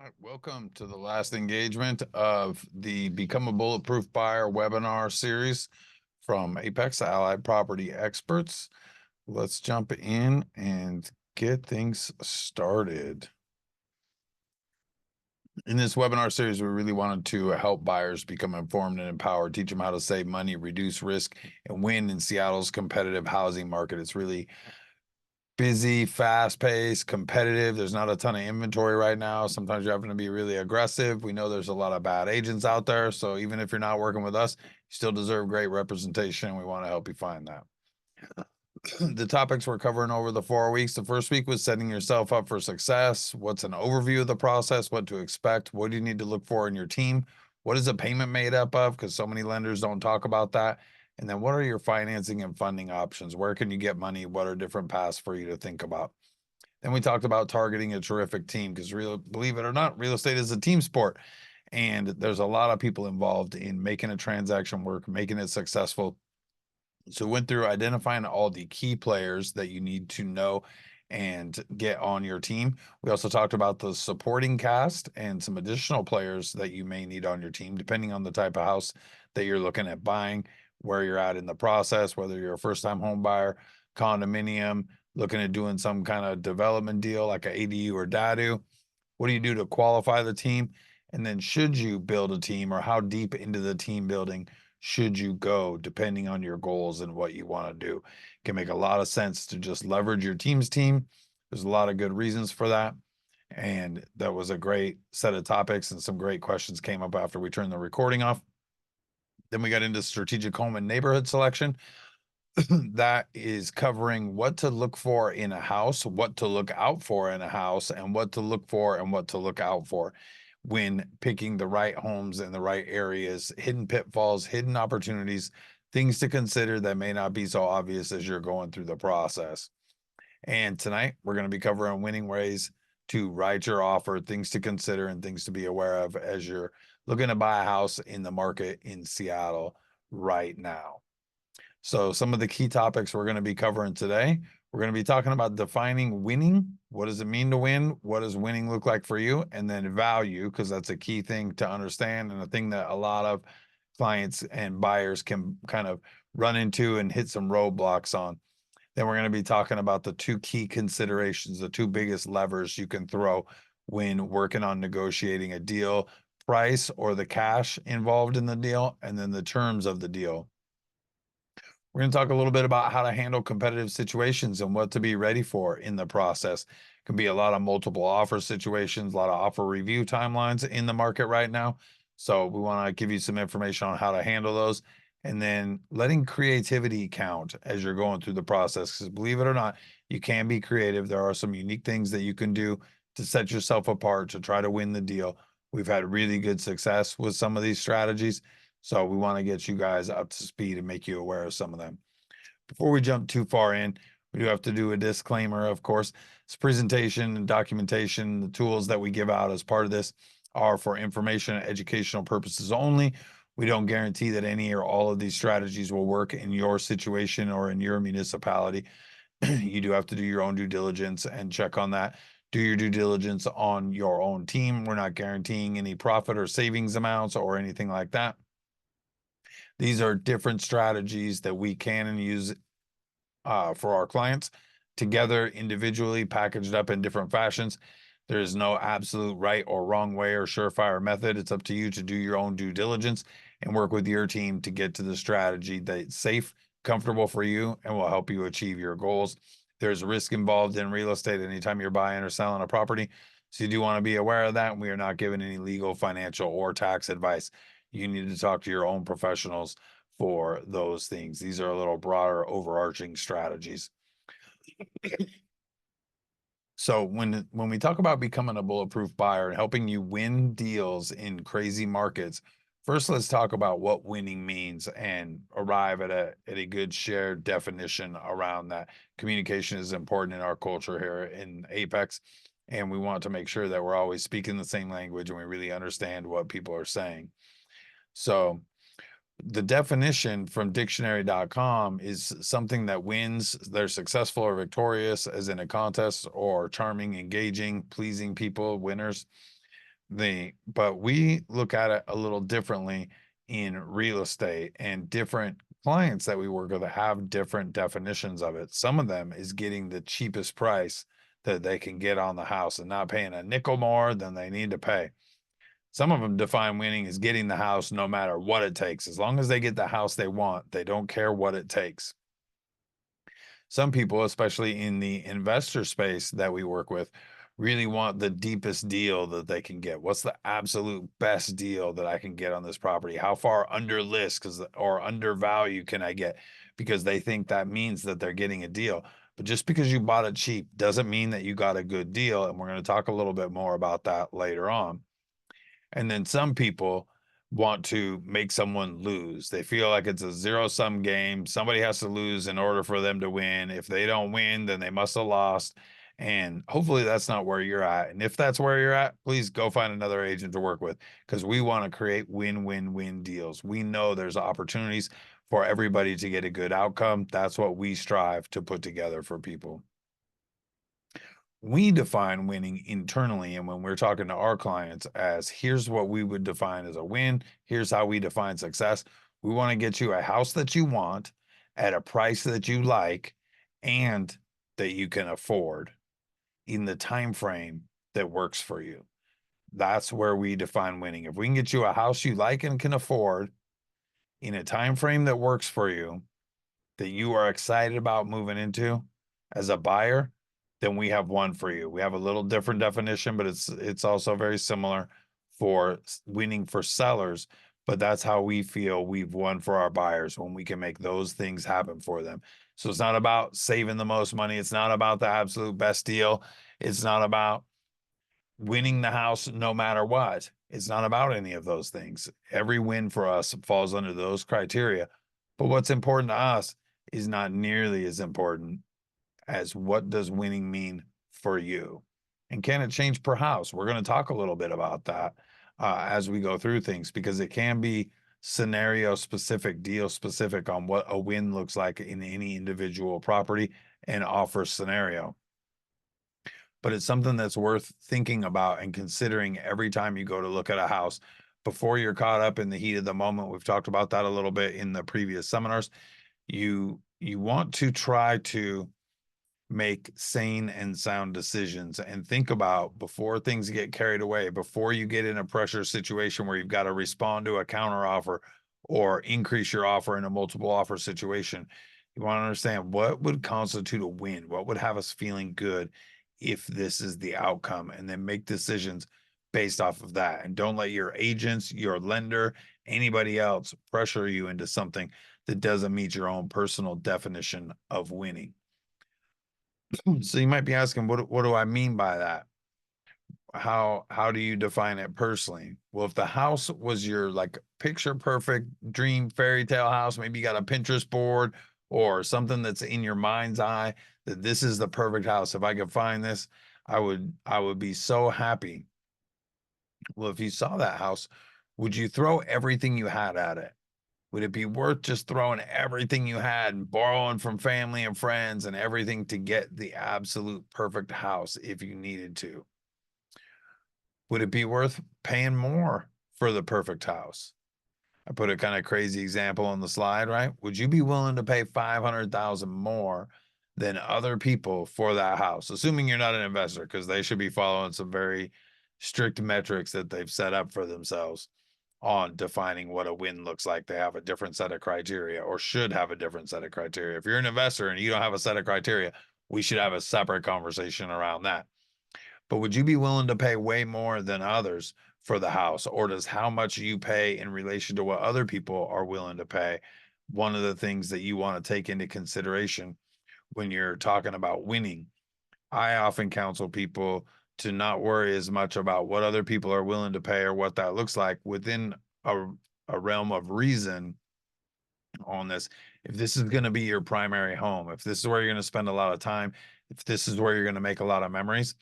right, welcome to the last engagement of the Become a Bulletproof Buyer webinar series from Apex Allied Property Experts. Let's jump in and get things started. In this webinar series, we really wanted to help buyers become informed and empowered, teach them how to save money, reduce risk, and win in Seattle's competitive housing market. It's really busy, fast-paced, competitive. There's not a ton of inventory right now. Sometimes you're having to be really aggressive. We know there's a lot of bad agents out there. So even if you're not working with us, you still deserve great representation. We want to help you find that. The topics we're covering over the 4 weeks. The first week was setting yourself up for success. What's an overview of the process? What to expect? What do you need to look for in your team? What is a payment made up of? Because so many lenders don't talk about that. And then what are your financing and funding options? Where can you get money? What are different paths for you to think about? Then we talked about targeting a terrific team because believe it or not, real estate is a team sport. And there's a lot of people involved in making a transaction work, making it successful. So we went through identifying all the key players that you need to know and get on your team. We also talked about the supporting cast and some additional players that you may need on your team, depending on the type of house that you're looking at buying, where you're at in the process, whether you're a first-time home buyer, condominium, looking at doing some kind of development deal like a ADU or DADU. What do you do to qualify the team? And then should you build a team, or how deep into the team building should you go depending on your goals and what you want to do? It can make a lot of sense to just leverage your team's team. There's a lot of good reasons for that. And that was a great set of topics, and some great questions came up after we turned the recording off. Then we got into strategic home and neighborhood selection. That is covering what to look for in a house, what to look out for in a house, and what to look for and what to look out for when picking the right homes in the right areas, hidden pitfalls, hidden opportunities, things to consider that may not be so obvious as you're going through the process. And tonight, we're going to be covering winning ways to write your offer, things to consider, and things to be aware of as you're looking to buy a house in the market in Seattle right now. So some of the key topics we're going to be covering today, we're going to be talking about defining winning. What does it mean to win? What does winning look like for you? And then value, because that's a key thing to understand, and a thing that a lot of clients and buyers can kind of run into and hit some roadblocks on. Then we're going to be talking about the two key considerations, the two biggest levers you can throw when working on negotiating a deal: price, or the cash involved in the deal, and then the terms of the deal. We're going to talk a little bit about how to handle competitive situations and what to be ready for in the process. It can be a lot of multiple offer situations, a lot of offer review timelines in the market right now. So we want to give you some information on how to handle those, and then letting creativity count as you're going through the process. Because believe it or not, you can be creative. There are some unique things that you can do to set yourself apart to try to win the deal. We've had really good success with some of these strategies. So we want to get you guys up to speed and make you aware of some of them. Before we jump too far in, we do have to do a disclaimer, of course. This presentation and documentation, the tools that we give out as part of this are for information and educational purposes only. We don't guarantee that any or all of these strategies will work in your situation or in your municipality. You do have to do your own due diligence and check on that. Do your due diligence on your own team. We're not guaranteeing any profit or savings amounts or anything like that. These are different strategies that we can and use for our clients, together, individually, packaged up in different fashions. There is no absolute right or wrong way or surefire method. It's up to you to do your own due diligence and work with your team to get to the strategy that's safe, comfortable for you, and will help you achieve your goals. There's risk involved in real estate anytime you're buying or selling a property. So you do want to be aware of that. We are not giving any legal, financial, or tax advice. You need to talk to your own professionals for those things. These are a little broader, overarching strategies. So when we talk about becoming a bulletproof buyer and helping you win deals in crazy markets, first let's talk about what winning means and arrive at a good shared definition around that. Communication is important in our culture here in Apex, and we want to make sure that we're always speaking the same language and we really understand what people are saying. So the definition from dictionary.com is something that wins. They're successful or victorious, as in a contest, or charming, engaging, pleasing people, winners. but we look at it a little differently in real estate, and different clients that we work with have different definitions of it. Some of them is getting the cheapest price that they can get on the house and not paying a nickel more than they need to pay. Some of them define winning as getting the house no matter what it takes. As long as they get the house they want, they don't care what it takes. Some people, especially in the investor space that we work with, really want the deepest deal that they can get. What's the absolute best deal that I can get on this property? How far under list or under value can I get? Because they think that means that they're getting a deal. But just because you bought it cheap doesn't mean that you got a good deal. And we're going to talk a little bit more about that later on. And then some people want to make someone lose. They feel like it's a zero-sum game. Somebody has to lose in order for them to win. If they don't win, then they must have lost. And hopefully that's not where you're at. And if that's where you're at, please go find another agent to work with, because we want to create win-win-win deals. We know there's opportunities for everybody to get a good outcome. That's what we strive to put together for people. We define winning internally, and when we're talking to our clients, as here's what we would define as a win, here's how we define success. We want to get you a house that you want at a price that you like and that you can afford in the time frame that works for you. That's where we define winning. If we can get you a house you like and can afford in a time frame that works for you, that you are excited about moving into as a buyer, then we have one for you. We have a little different definition, but it's also very similar for winning for sellers. But that's how we feel we've won for our buyers, when we can make those things happen for them. So it's not about saving the most money. It's not about the absolute best deal. It's not about winning the house no matter what. It's not about any of those things. Every win for us falls under those criteria. But what's important to us is not nearly as important as what does winning mean for you. And can it change per house? We're going to talk a little bit about that as we go through things, because it can be scenario specific, deal specific on what a win looks like in any individual property and offer scenario. But it's something that's worth thinking about and considering every time you go to look at a house before you're caught up in the heat of the moment. We've talked about that a little bit in the previous seminars. You want to try to make sane and sound decisions and think about, before things get carried away, before you get in a pressure situation where you've got to respond to a counter offer or increase your offer in a multiple offer situation. You want to understand what would constitute a win, what would have us feeling good if this is the outcome, and then make decisions based off of that. And don't let your agents, your lender, anybody else pressure you into something that doesn't meet your own personal definition of winning. So you might be asking, what do I mean by that? How do you define it personally? Well, if the house was your like picture perfect dream fairy tale house, maybe you got a Pinterest board or something that's in your mind's eye that this is the perfect house. If I could find this, I would be so happy. Well, if you saw that house, would you throw everything you had at it? Would it be worth just throwing everything you had and borrowing from family and friends and everything to get the absolute perfect house if you needed to? Would it be worth paying more for the perfect house? I put a kind of crazy example on the slide, right? Would you be willing to pay 500,000 more than other people for that house? Assuming you're not an investor, because they should be following some very strict metrics that they've set up for themselves on defining what a win looks like. They have a different set of criteria, or should have a different set of criteria. If you're an investor and you don't have a set of criteria, we should have a separate conversation around that. But would you be willing to pay way more than others for the house? Or does how much you pay in relation to what other people are willing to pay one of the things that you want to take into consideration when you're talking about winning? I often counsel people to not worry as much about what other people are willing to pay or what that looks like, within a realm of reason on this. If this is going to be your primary home, if this is where you're going to spend a lot of time, if this is where you're going to make a lot of memories,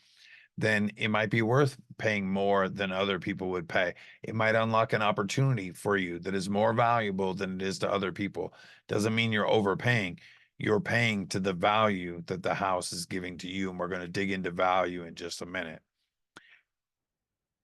then it might be worth paying more than other people would pay. It might unlock an opportunity for you that is more valuable than it is to other people. Doesn't mean you're overpaying. You're paying to the value that the house is giving to you. And we're going to dig into value in just a minute.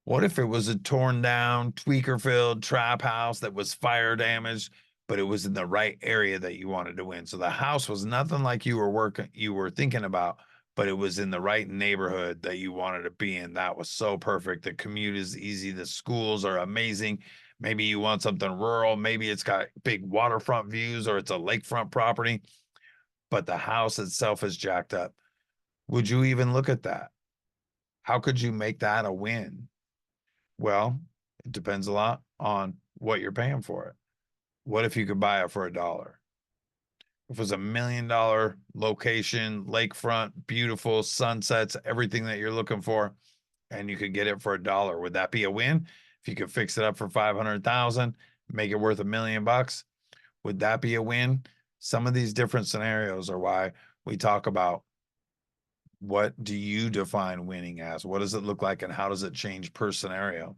What if it was a torn down, tweaker filled trap house that was fire damaged, but it was in the right area that you wanted to win? So the house was nothing like you were thinking about, but it was in the right neighborhood that you wanted to be in. That was so perfect. The commute is easy, the schools are amazing. Maybe you want something rural, maybe it's got big waterfront views or it's a lakefront property, but the house itself is jacked up. Would you even look at that? How could you make that a win? Well, it depends a lot on what you're paying for it. What if you could buy it for $1? If it was $1 million location, lakefront, beautiful sunsets, everything that you're looking for, and you could get it for $1, would that be a win? If you could fix it up for 500,000, make it worth $1 million, would that be a win? Some of these different scenarios are why we talk about what do you define winning as? What does it look like and how does it change per scenario?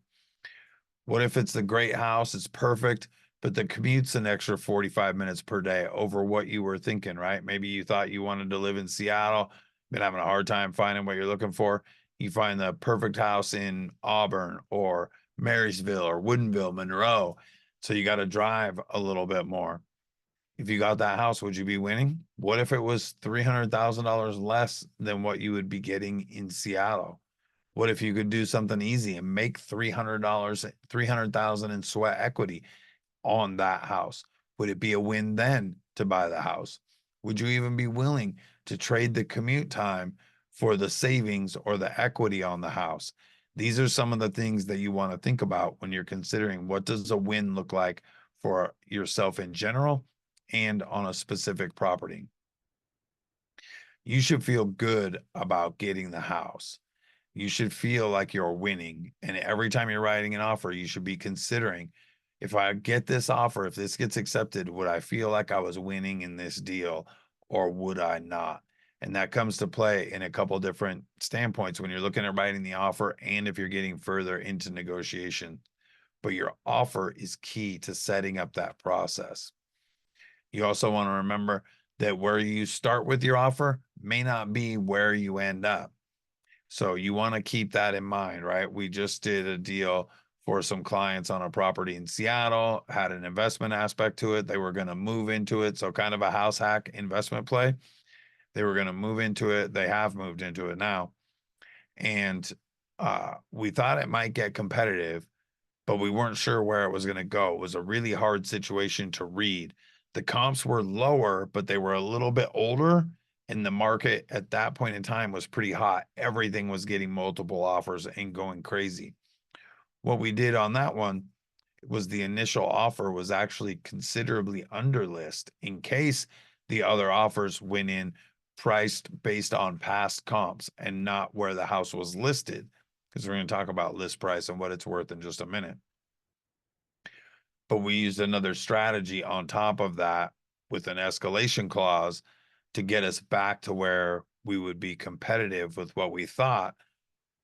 What if it's the great house, it's perfect, but the commute's an extra 45 minutes per day over what you were thinking, right? Maybe you thought you wanted to live in Seattle, been having a hard time finding what you're looking for. You find the perfect house in Auburn or Marysville or Woodinville, Monroe. So you got to drive a little bit more. If you got that house, would you be winning? What if it was $300,000 less than what you would be getting in Seattle? What if you could do something easy and make $300, 300,000 in sweat equity on that house? Would it be a win then to buy the house? Would you even be willing to trade the commute time for the savings or the equity on the house? These are some of the things that you want to think about when you're considering what does a win look like for yourself in general and on a specific property. You should feel good about getting the house. You should feel like you're winning. And every time you're writing an offer, you should be considering, if I get this offer, if this gets accepted, would I feel like I was winning in this deal or would I not? And that comes to play in a couple different standpoints when you're looking at writing the offer and if you're getting further into negotiation. But your offer is key to setting up that process. You also want to remember that where you start with your offer may not be where you end up. So you want to keep that in mind, right? We just did a deal for some clients on a property in Seattle, had an investment aspect to it. They were going to move into it. So kind of a house hack investment play. They were going to move into it. They have moved into it now. And we thought it might get competitive, but we weren't sure where it was going to go. It was a really hard situation to read. The comps were lower, but they were a little bit older. And the market at that point in time was pretty hot. Everything was getting multiple offers and going crazy. What we did on that one was the initial offer was actually considerably under list in case the other offers went in priced based on past comps and not where the house was listed. Because we're going to talk about list price and what it's worth in just a minute. But we used another strategy on top of that with an escalation clause to get us back to where we would be competitive with what we thought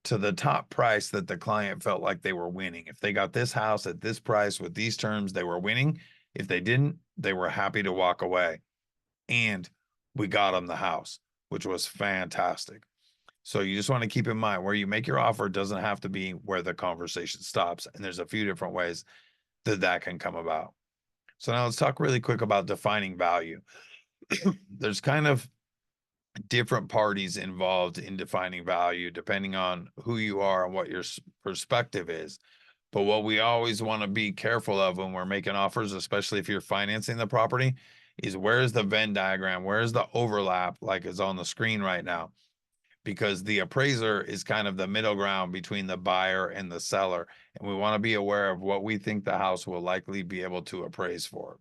to the top price that the client felt like they were winning. If they got this house at this price with these terms, they were winning. If they didn't, they were happy to walk away. And we got them the house, which was fantastic. So you just want to keep in mind where you make your offer doesn't have to be where the conversation stops. And there's a few different ways that that can come about. So now let's talk really quick about defining value. There's kind of different parties involved in defining value depending on who you are and what your perspective is. But what we always want to be careful of when we're making offers, especially if you're financing the property, is where's the Venn diagram? Where's the overlap like is on the screen right now? Because the appraiser is kind of the middle ground between the buyer and the seller. And we want to be aware of what we think the house will likely be able to appraise for.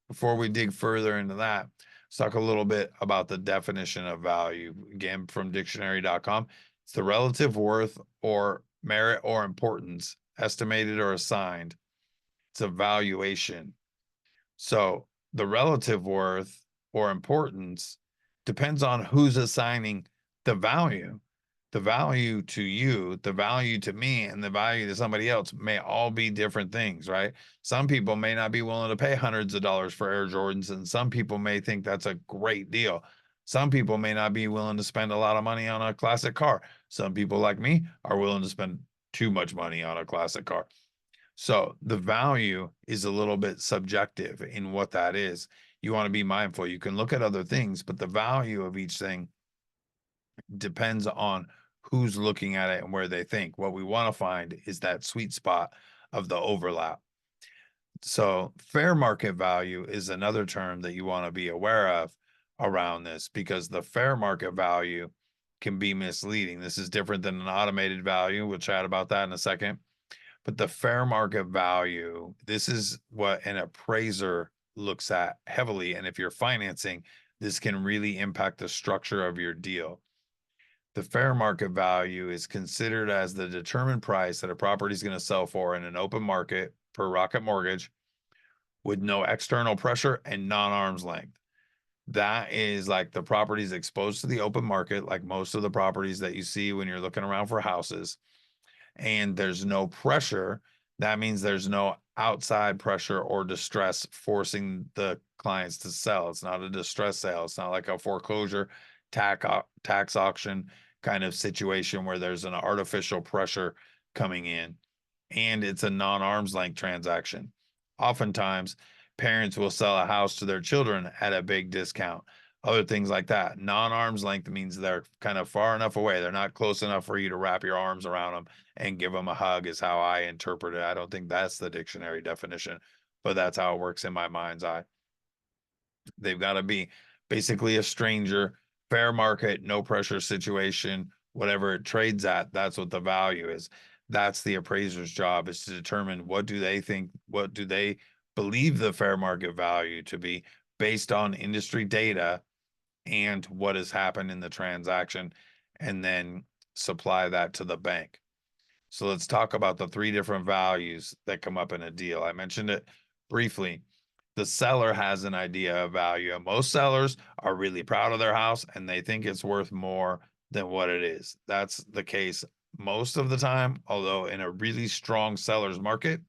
Before we dig further into that, let's talk a little bit about the definition of value. Again, from dictionary.com, it's the relative worth or merit or importance, estimated or assigned. It's a valuation. So the relative worth or importance depends on who's assigning the value. The value to you, the value to me, and the value to somebody else may all be different things, right? Some people may not be willing to pay hundreds of dollars for Air Jordans, and some people may think that's a great deal. Some people may not be willing to spend a lot of money on a classic car. Some people like me are willing to spend too much money on a classic car. So the value is a little bit subjective in what that is. You want to be mindful. You can look at other things, but the value of each thing depends on who's looking at it and where they think. What we want to find is that sweet spot of the overlap. So fair market value is another term that you want to be aware of around this, because the fair market value can be misleading. This is different than an automated value. We'll chat about that in a second. But the fair market value, this is what an appraiser looks at heavily. And if you're financing, this can really impact the structure of your deal. The fair market value is considered as the determined price that a property is going to sell for in an open market per Rocket Mortgage, with no external pressure and non-arm's length. That is like the properties exposed to the open market, like most of the properties that you see when you're looking around for houses, and there's no pressure. That means there's no outside pressure or distress forcing the clients to sell. It's not a distress sale. It's not like a foreclosure tax auction kind of situation where there's an artificial pressure coming in. And it's a non-arm's length transaction. Oftentimes, parents will sell a house to their children at a big discount. Other things like that. Non-arm's length means they're kind of far enough away. They're not close enough for you to wrap your arms around them and give them a hug, is how I interpret it. I don't think that's the dictionary definition, but that's how it works in my mind's eye. They've got to be basically a stranger, fair market, no pressure situation, whatever it trades at, that's what the value is. That's the appraiser's job, is to determine what do they think, what do they believe the fair market value to be based on industry data and what has happened in the transaction, and then supply that to the bank. So let's talk about the three different values that come up in a deal. I mentioned it briefly. The seller has an idea of value. Most sellers are really proud of their house and they think it's worth more than what it is. That's the case most of the time, although in a really strong seller's market,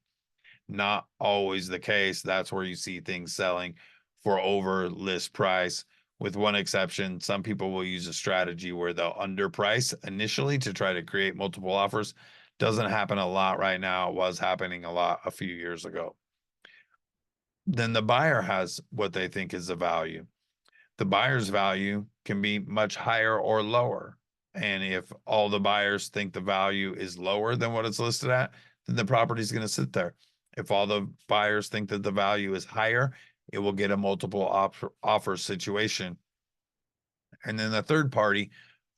not always the case. That's where you see things selling for over list price. With one exception, some people will use a strategy where they'll underprice initially to try to create multiple offers. Doesn't happen a lot right now. It was happening a lot a few years ago. Then the buyer has what they think is the value. The buyer's value can be much higher or lower. And if all the buyers think the value is lower than what it's listed at, then the property is going to sit there. If all the buyers think that the value is higher, it will get a multiple offer situation. And then the third party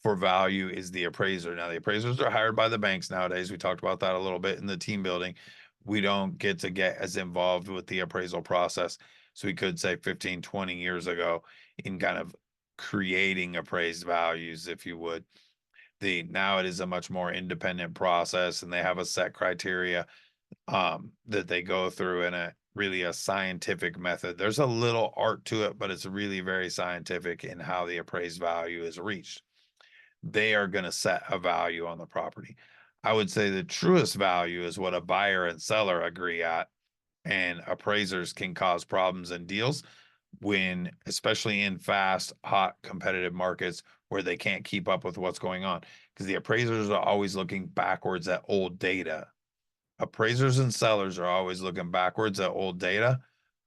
for value is the appraiser. Now, the appraisers are hired by the banks nowadays. We talked about that a little bit in the team building. We don't get to get as involved with the appraisal process. So we could say 15, 20 years ago in kind of creating appraised values, if you would. Now it is a much more independent process, and they have a set criteria that they go through in a really a scientific method. There's a little art to it, but it's really very scientific in how the appraised value is reached. They are going to set a value on the property. I would say the truest value is what a buyer and seller agree at, and appraisers can cause problems in deals when, especially in fast, hot, competitive markets where they can't keep up with what's going on, because the appraisers are always looking backwards at old data. Appraisers and sellers are always looking backwards at old data.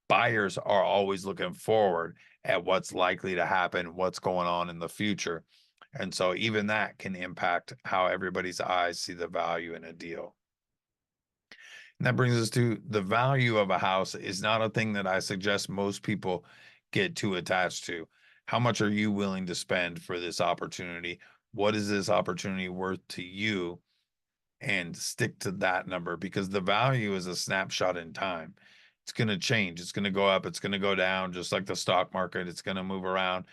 Buyers are always looking forward at what's likely to happen, what's going on in the future. And so even that can impact how everybody's eyes see the value in a deal. And that brings us to the value of a house is not a thing that I suggest most people get too attached to. How much are you willing to spend for this opportunity? What is this opportunity worth to you? And stick to that number, because the value is a snapshot in time. It's going to change. It's going to go up. It's going to go down, just like the stock market. It's going to move around.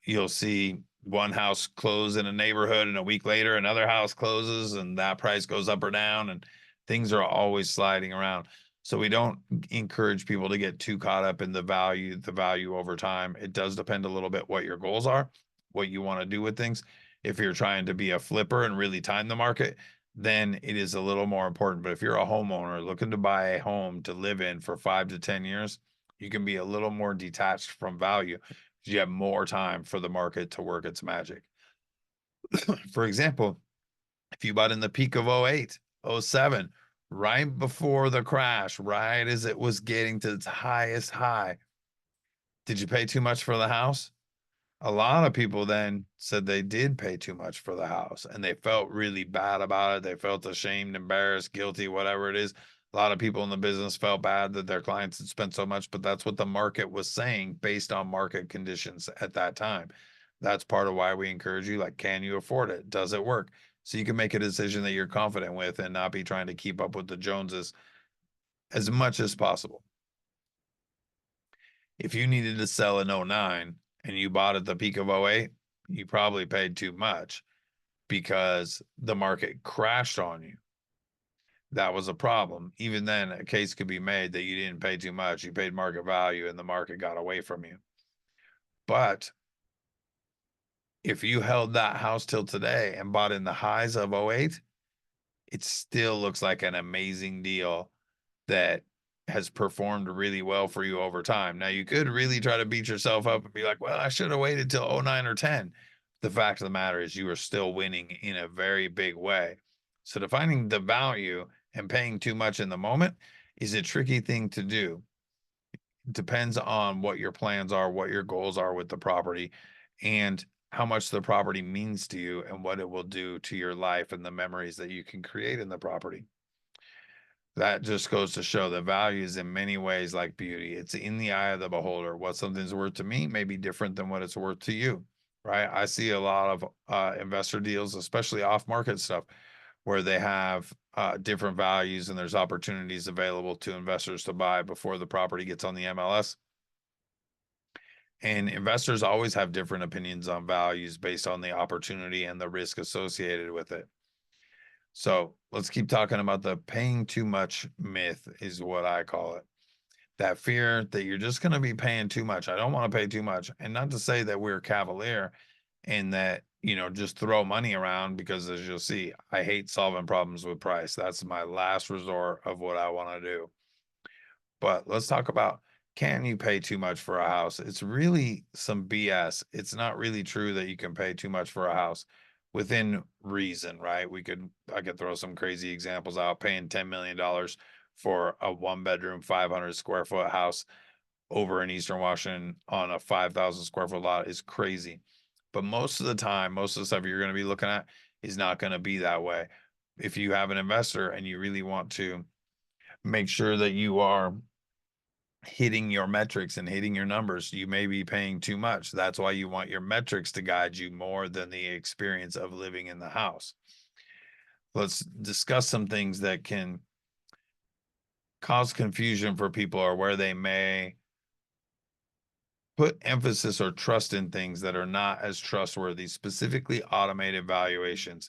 You'll see one house close in a neighborhood, and a week later, another house closes, and that price goes up or down, and things are always sliding around. So we don't encourage people to get too caught up in the value over time. It does depend a little bit what your goals are, what you want to do with things. If you're trying to be a flipper and really time the market, then it is a little more important. But if you're a homeowner looking to buy a home to live in for 5 to 10 years, you can be a little more detached from value because you have more time for the market to work its magic. For example, if you bought in the peak of 08, 07, right before the crash, right as it was getting to its highest high. Did you pay too much for the house? A lot of people then said they did pay too much for the house and they felt really bad about it. They felt ashamed, embarrassed, guilty, whatever it is. A lot of people in the business felt bad that their clients had spent so much, but that's what the market was saying based on market conditions at that time. That's part of why we encourage you, like, can you afford it? Does it work? So you can make a decision that you're confident with and not be trying to keep up with the Joneses as much as possible. If you needed to sell in 09 and you bought at the peak of 08, you probably paid too much because the market crashed on you. That was a problem. Even then, a case could be made that you didn't pay too much. You paid market value and the market got away from you. But if you held that house till today and bought in the highs of 08, it still looks like an amazing deal that has performed really well for you over time. Now, you could really try to beat yourself up and be like, well, I should have waited till 09 or 10. The fact of the matter is you are still winning in a very big way. So defining the value and paying too much in the moment is a tricky thing to do. It depends on what your plans are, what your goals are with the property, and how much the property means to you and what it will do to your life and the memories that you can create in the property. That just goes to show that value is in many ways like beauty. It's in the eye of the beholder. What something's worth to me may be different than what it's worth to you, right? I see a lot of investor deals, especially off-market stuff, where they have different values and there's opportunities available to investors to buy before the property gets on the MLS. And investors always have different opinions on values based on the opportunity and the risk associated with it. So let's keep talking about the paying too much myth is what I call it. That fear that you're just going to be paying too much. I don't want to pay too much. And not to say that we're cavalier and that, just throw money around, because as you'll see, I hate solving problems with price. That's my last resort of what I want to do. But let's talk about, can you pay too much for a house? It's really some BS. It's not really true that you can pay too much for a house within reason, right? I could throw some crazy examples out. Paying $10 million for a 1-bedroom, 500 square foot house over in Eastern Washington on a 5,000 square foot lot is crazy. But most of the time, most of the stuff you're going to be looking at is not going to be that way. If you have an investor and you really want to make sure that you are hitting your metrics and hitting your numbers, you may be paying too much. That's why you want your metrics to guide you more than the experience of living in the house. Let's discuss some things that can cause confusion for people, or where they may put emphasis or trust in things that are not as trustworthy, specifically automated valuations.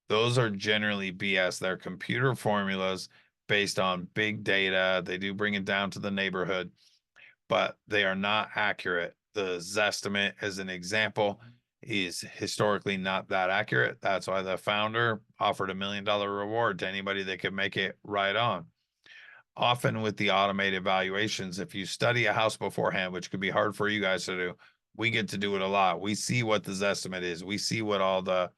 Those are generally BS. They're computer formulas based on big data. They do bring it down to the neighborhood, but they are not accurate. The Zestimate, as an example, is historically not that accurate. That's why the founder offered $1 million reward to anybody that could make it right on. Often with the automated valuations, if you study a house beforehand, which could be hard for you guys to do, we get to do it a lot. We see what the Zestimate is. We see what all the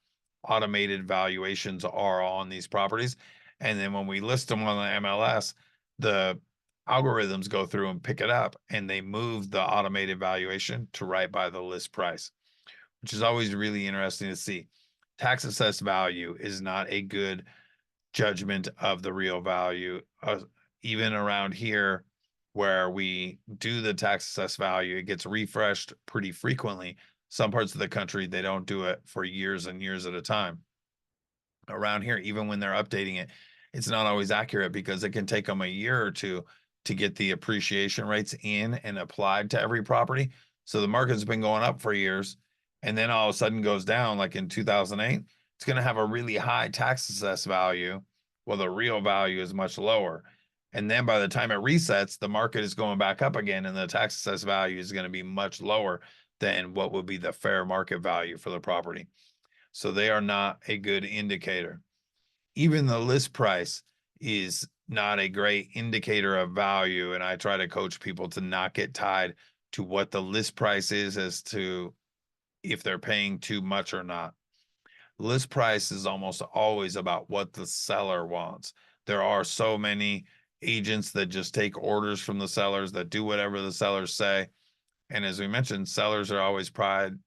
automated valuations are on these properties. And then when we list them on the MLS, the algorithms go through and pick it up, and they move the automated valuation to right by the list price, which is always really interesting to see. Tax assessed value is not a good judgment of the real value. Even around here, where we do the tax assessed value, it gets refreshed pretty frequently. Some parts of the country, they don't do it for years and years at a time. Around here, even when they're updating it, it's not always accurate because it can take them a year or two to get the appreciation rates in and applied to every property. So the market's been going up for years, and then all of a sudden goes down, like in 2008. It's going to have a really high tax assessed value. Well, the real value is much lower. And then by the time it resets, the market is going back up again, and the tax assessed value is going to be much lower than what would be the fair market value for the property. So they are not a good indicator. Even the list price is not a great indicator of value. And I try to coach people to not get tied to what the list price is as to if they're paying too much or not. List price is almost always about what the seller wants. There are so many agents that just take orders from the sellers, that do whatever the sellers say. And as we mentioned, sellers are always proud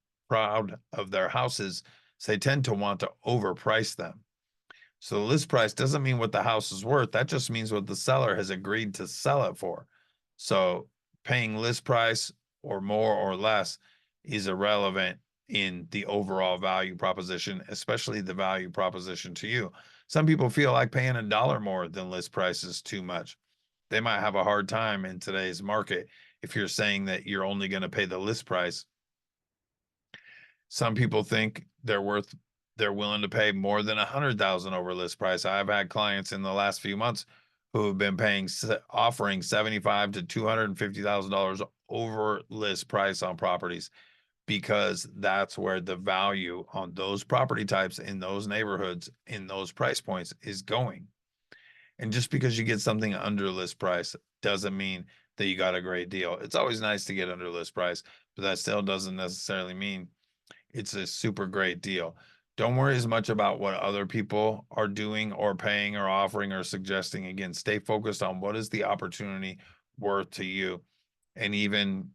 of their houses, so they tend to want to overprice them. So the list price doesn't mean what the house is worth. That just means what the seller has agreed to sell it for. So paying list price or more or less is irrelevant in the overall value proposition, especially the value proposition to you. Some people feel like paying $1 more than list price is too much. They might have a hard time in today's market if you're saying that you're only going to pay the list price. Some people think they're willing to pay more than 100,000 over list price. I've had clients in the last few months who have been offering 75 to $250,000 over list price on properties, because that's where the value on those property types in those neighborhoods in those price points is going. And just because you get something under list price doesn't mean that you got a great deal. It's always nice to get under list price, but that still doesn't necessarily mean it's a super great deal. Don't worry as much about what other people are doing or paying or offering or suggesting. Again, stay focused on what is the opportunity worth to you. And even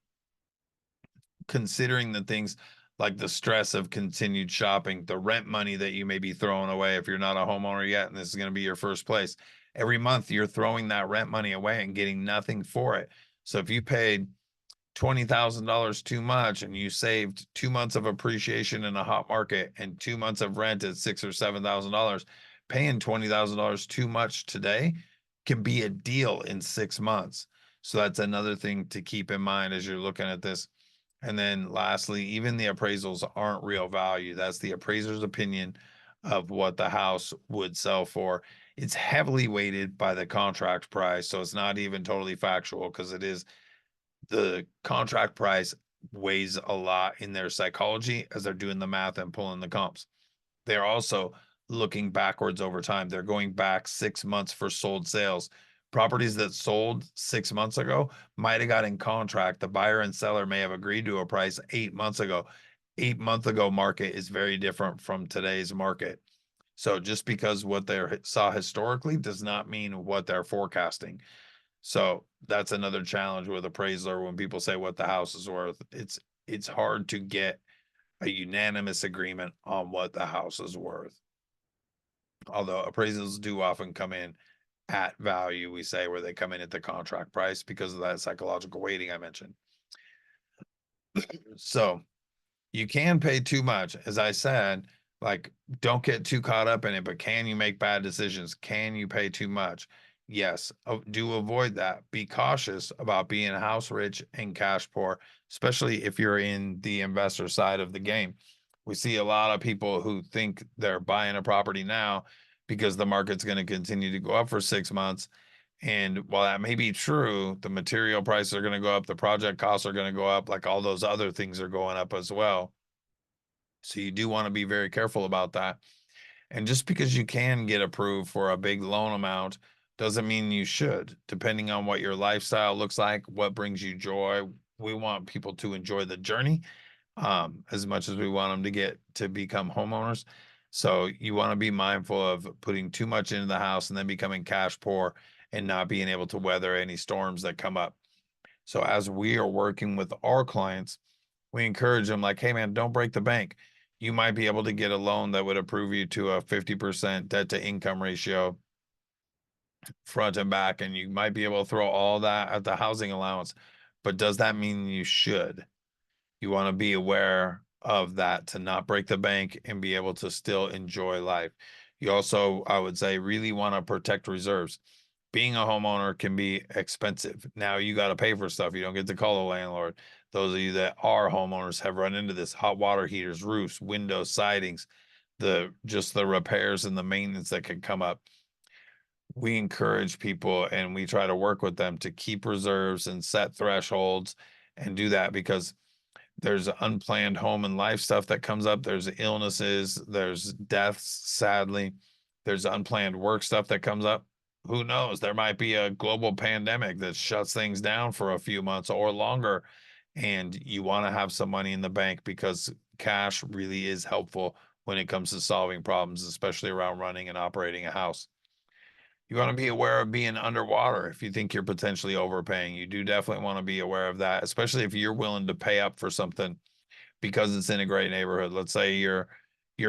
considering the things like the stress of continued shopping, the rent money that you may be throwing away if you're not a homeowner yet, and this is going to be your first place. Every month you're throwing that rent money away and getting nothing for it. So if you paid $20,000 too much and you saved 2 months of appreciation in a hot market and 2 months of rent at $6,000 or $7,000, paying $20,000 too much today can be a deal in 6 months. So that's another thing to keep in mind as you're looking at this. And then lastly, even the appraisals aren't real value. That's the appraiser's opinion of what the house would sell for. It's heavily weighted by the contract price, so it's not even totally factual, because it is the contract price weighs a lot in their psychology as they're doing the math and pulling the comps. They're also looking backwards over time. They're going back 6 months for sold sales. Properties that sold 6 months ago might have got in contract. The buyer and seller may have agreed to a price 8 months ago. 8 month ago market is very different from today's market. So just because what they saw historically does not mean what they're forecasting. So that's another challenge with appraiser. When people say what the house is worth, it's hard to get a unanimous agreement on what the house is worth. Although appraisals do often come in at value, we say, where they come in at the contract price because of that psychological weighting I mentioned. So you can pay too much. As I said, like, don't get too caught up in it, but can you make bad decisions? Can you pay too much? Yes, do avoid that. Be cautious about being house rich and cash poor, especially if you're in the investor side of the game. We see a lot of people who think they're buying a property now because the market's going to continue to go up for 6 months. And while that may be true, the material prices are going to go up, the project costs are going to go up, like all those other things are going up as well. So you do want to be very careful about that. And just because you can get approved for a big loan amount doesn't mean you should, depending on what your lifestyle looks like, what brings you joy. We want people to enjoy the journey as much as we want them to get to become homeowners. So you want to be mindful of putting too much into the house and then becoming cash poor and not being able to weather any storms that come up. So as we are working with our clients, we encourage them like, hey man, don't break the bank. You might be able to get a loan that would approve you to a 50% debt to income ratio front and back, and you might be able to throw all that at the housing allowance. But does that mean you should? You want to be aware of that to not break the bank and be able to still enjoy life. You also, I would say, really want to protect reserves. Being a homeowner can be expensive. Now you got to pay for stuff. You don't get to call a landlord. Those of you that are homeowners have run into this: hot water heaters, roofs, windows, sidings, just the repairs and the maintenance that can come up. We encourage people and we try to work with them to keep reserves and set thresholds and do that, because there's unplanned home and life stuff that comes up. There's illnesses, there's deaths, sadly. There's unplanned work stuff that comes up. Who knows? There might be a global pandemic that shuts things down for a few months or longer. And you want to have some money in the bank, because cash really is helpful when it comes to solving problems, especially around running and operating a house. You want to be aware of being underwater if you think you're potentially overpaying. You do definitely want to be aware of that, especially if you're willing to pay up for something because it's in a great neighborhood. Let's say you're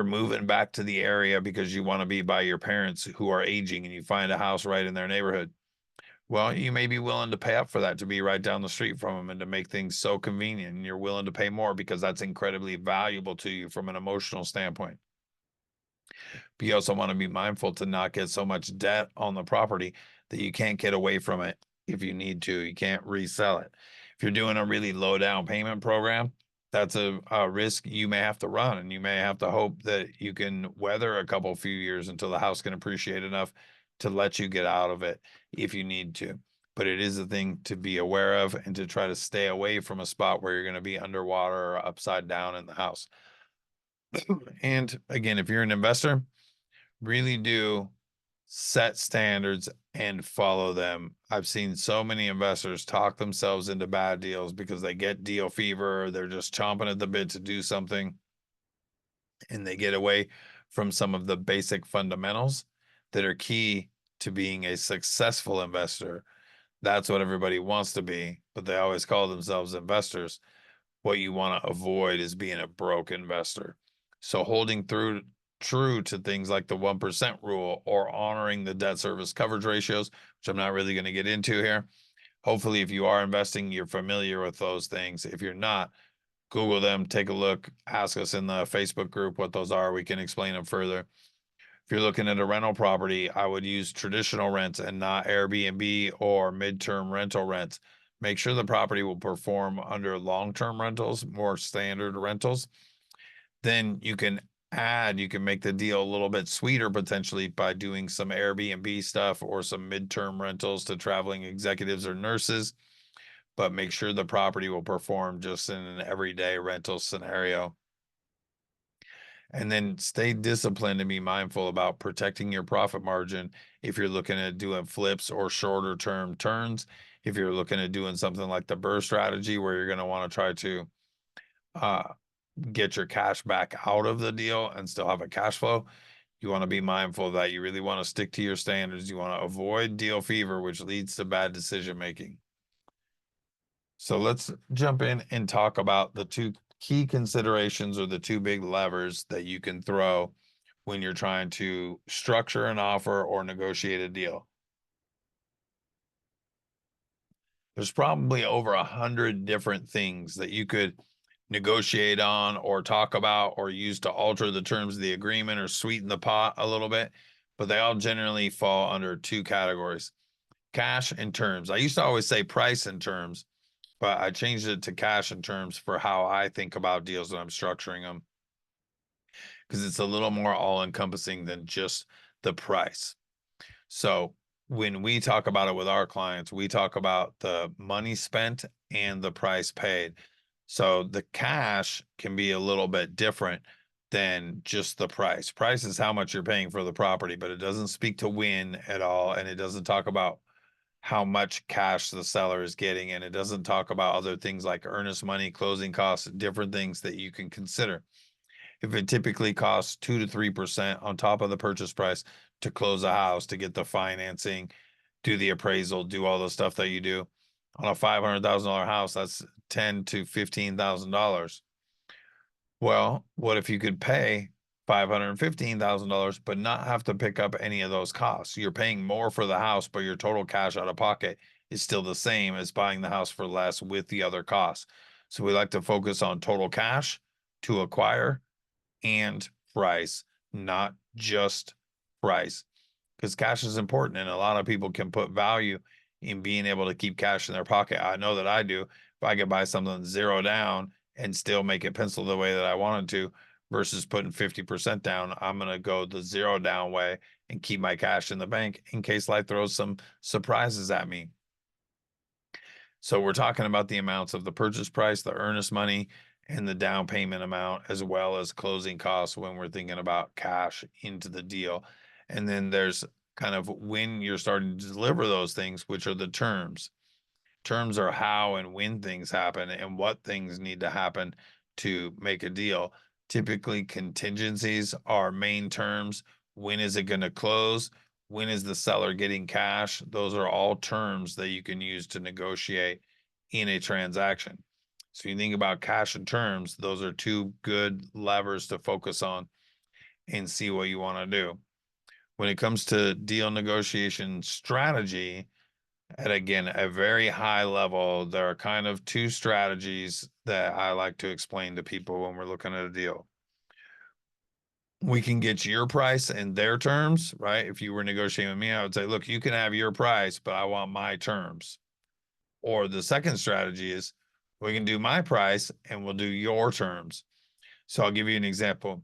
moving back to the area because you want to be by your parents who are aging and you find a house right in their neighborhood. Well, you may be willing to pay up for that to be right down the street from them and to make things so convenient. And you're willing to pay more because that's incredibly valuable to you from an emotional standpoint. But you also want to be mindful to not get so much debt on the property that you can't get away from it if you need to. You can't resell it. If you're doing a really low down payment program, that's a risk you may have to run, and you may have to hope that you can weather a couple few years until the house can appreciate enough to let you get out of it if you need to. But it is a thing to be aware of and to try to stay away from a spot where you're going to be underwater or upside down in the house. And again, if you're an investor, really do set standards and follow them. I've seen so many investors talk themselves into bad deals because they get deal fever, or they're just chomping at the bit to do something, and they get away from some of the basic fundamentals that are key to being a successful investor. That's what everybody wants to be, but they always call themselves investors. What you want to avoid is being a broke investor. So holding true to things like the 1% rule or honoring the debt service coverage ratios, which I'm not really going to get into here. Hopefully, if you are investing, you're familiar with those things. If you're not, Google them, take a look, ask us in the Facebook group what those are. We can explain them further. If you're looking at a rental property, I would use traditional rents and not Airbnb or midterm rental rents. Make sure the property will perform under long-term rentals, more standard rentals. Then you can make the deal a little bit sweeter potentially by doing some Airbnb stuff or some midterm rentals to traveling executives or nurses. But make sure the property will perform just in an everyday rental scenario. And then stay disciplined and be mindful about protecting your profit margin if you're looking at doing flips or shorter term turns. If you're looking at doing something like the BRRRR strategy, where you're going to want to try to uh, get your cash back out of the deal and still have a cash flow, you want to be mindful that you really want to stick to your standards. You want to avoid deal fever, which leads to bad decision making. So let's jump in and talk about the two key considerations, or the two big levers that you can throw when you're trying to structure an offer or negotiate a deal. There's probably over 100 different things that you could negotiate on or talk about or use to alter the terms of the agreement or sweeten the pot a little bit, but they all generally fall under two categories: cash and terms. I used to always say price and terms, but I changed it to cash and terms for how I think about deals when I'm structuring them, because it's a little more all-encompassing than just the price. So when we talk about it with our clients, we talk about the money spent and the price paid. So the cash can be a little bit different than just the price. Price is how much you're paying for the property, but it doesn't speak to win at all. And it doesn't talk about how much cash the seller is getting. And it doesn't talk about other things like earnest money, closing costs, different things that you can consider. If it typically costs 2 to 3% on top of the purchase price to close a house, to get the financing, do the appraisal, do all the stuff that you do on a $500,000 house, that's $10,000 to $15,000. Well, what if you could pay $515,000 but not have to pick up any of those costs? You're paying more for the house, but your total cash out of pocket is still the same as buying the house for less with the other costs. So we like to focus on total cash to acquire and price, not just price, because cash is important and a lot of people can put value in being able to keep cash in their pocket. I know that I do. If I could buy something zero down and still make it pencil the way that I wanted to versus putting 50% down, I'm going to go the zero down way and keep my cash in the bank in case life throws some surprises at me. So we're talking about the amounts of the purchase price, the earnest money, and the down payment amount, as well as closing costs when we're thinking about cash into the deal. And then there's kind of when you're starting to deliver those things, which are the terms. Terms are how and when things happen and what things need to happen to make a deal. Typically, contingencies are main terms. When is it going to close? When is the seller getting cash? Those are all terms that you can use to negotiate in a transaction. So you think about cash and terms, those are two good levers to focus on and see what you want to do. When it comes to deal negotiation strategy, at again, a very high level, there are kind of two strategies that I like to explain to people when we're looking at a deal. We can get your price and their terms, right? If you were negotiating with me, I would say, look, you can have your price, but I want my terms. Or the second strategy is we can do my price and we'll do your terms. So I'll give you an example.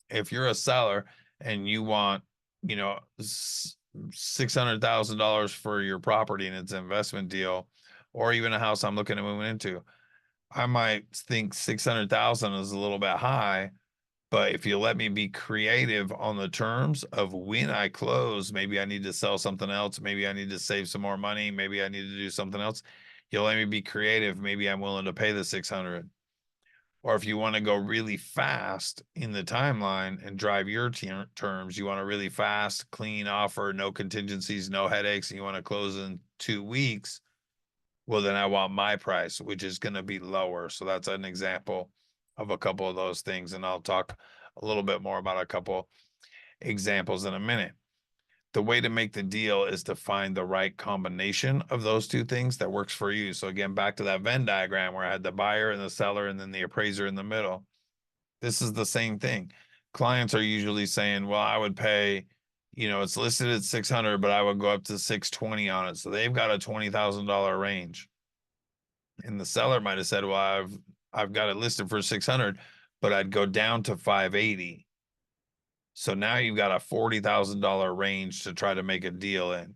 If you're a seller and you want, you know, $600,000 for your property and it's an investment deal, or even a house I'm looking at moving into, I might think 600,000 is a little bit high. But if you let me be creative on the terms of when I close, maybe I need to sell something else. Maybe I need to save some more money. Maybe I need to do something else. You'll let me be creative. Maybe I'm willing to pay the 600. Or if you want to go really fast in the timeline and drive your terms, you want a really fast, clean offer, no contingencies, no headaches, and you want to close in 2 weeks, well, then I want my price, which is going to be lower. So that's an example of a couple of those things. And I'll talk a little bit more about a couple examples in a minute. The way to make the deal is to find the right combination of those two things that works for you. So again, back to that Venn diagram where I had the buyer and the seller and then the appraiser in the middle. This is the same thing. Clients are usually saying, well, I would pay, you know, it's listed at 600, but I would go up to 620 on it. So they've got a $20,000 range. And the seller might have said, well, I've got it listed for 600, but I'd go down to 580. So now you've got a $40,000 range to try to make a deal in.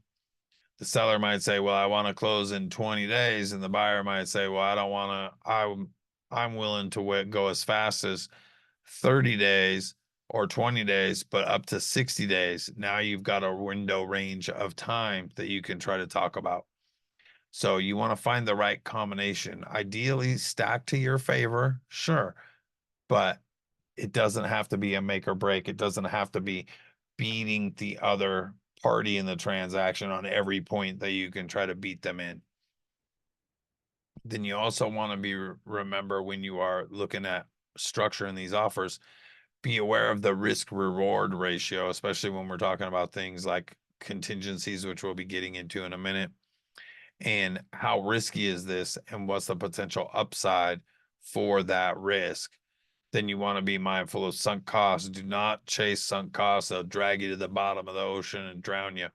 The seller might say, well, I want to close in 20 days. And the buyer might say, well, I don't want to, I'm willing to go as fast as 30 days or 20 days, but up to 60 days. Now you've got a window range of time that you can try to talk about. So you want to find the right combination, ideally stacked to your favor, sure, but it doesn't have to be a make or break. It doesn't have to be beating the other party in the transaction on every point that you can try to beat them in. Then you also want to remember when you are looking at structuring these offers, be aware of the risk reward ratio, especially when we're talking about things like contingencies, which we'll be getting into in a minute. And how risky is this and what's the potential upside for that risk? Then you want to be mindful of sunk costs. Do not chase sunk costs. They'll drag you to the bottom of the ocean and drown you.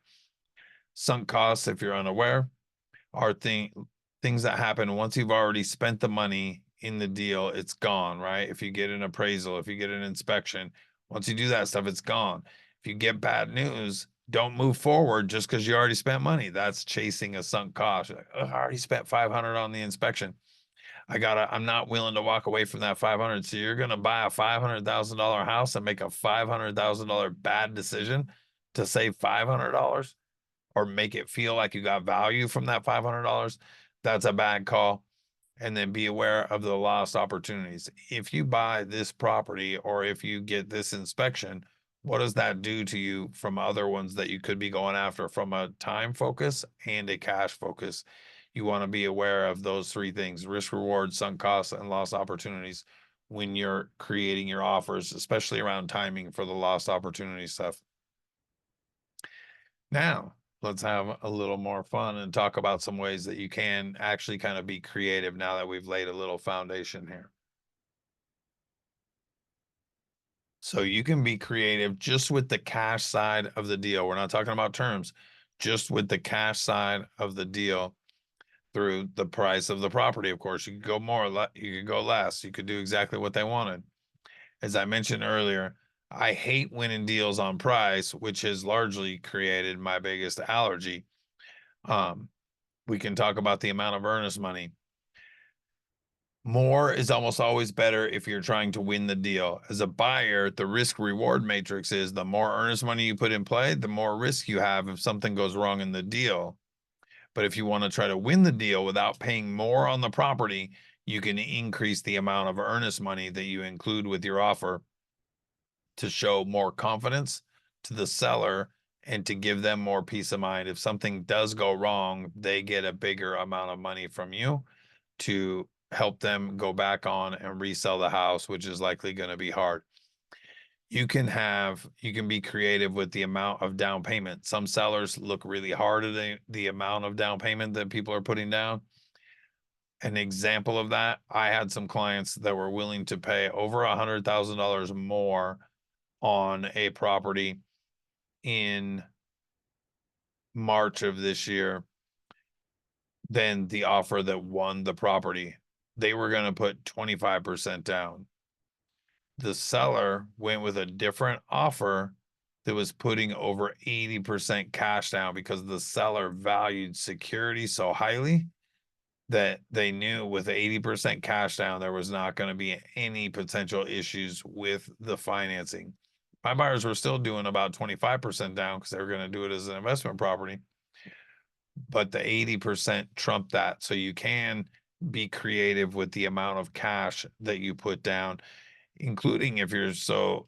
Sunk costs, if you're unaware, are things that happen once you've already spent the money in the deal. It's gone, right? If you get an appraisal, if you get an inspection, once you do that stuff, it's gone. If you get bad news, don't move forward just because you already spent money. That's chasing a sunk cost. You're like, oh, I already spent 500 on the inspection. I'm not willing to walk away from that 500. So you're going to buy a $500,000 house and make a $500,000 bad decision to save $500 or make it feel like you got value from that $500. That's a bad call. And then be aware of the lost opportunities. If you buy this property or if you get this inspection, what does that do to you from other ones that you could be going after from a time focus and a cash focus? You want to be aware of those three things: risk, reward, sunk costs, and lost opportunities when you're creating your offers, especially around timing for the lost opportunity stuff. Now, let's have a little more fun and talk about some ways that you can actually kind of be creative now that we've laid a little foundation here. So you can be creative just with the cash side of the deal. We're not talking about terms, just with the cash side of the deal through the price of the property. Of course, you could go more, you could go less. You could do exactly what they wanted. As I mentioned earlier, I hate winning deals on price, which has largely created my biggest allergy. We can talk about the amount of earnest money. More is almost always better if you're trying to win the deal. As a buyer, the risk reward matrix is the more earnest money you put in play, the more risk you have if something goes wrong in the deal. But if you want to try to win the deal without paying more on the property, you can increase the amount of earnest money that you include with your offer to show more confidence to the seller and to give them more peace of mind. If something does go wrong, they get a bigger amount of money from you to help them go back on and resell the house, which is likely going to be hard. You can be creative with the amount of down payment. Some sellers look really hard at the amount of down payment that people are putting down. An example of that, I had some clients that were willing to pay over $100,000 more on a property in March of this year than the offer that won the property. They were going to put 25% down. The seller went with a different offer that was putting over 80% cash down because the seller valued security so highly that they knew with 80% cash down, there was not going to be any potential issues with the financing. My buyers were still doing about 25% down because they were going to do it as an investment property, but the 80% trumped that. So you can be creative with the amount of cash that you put down, including if you're so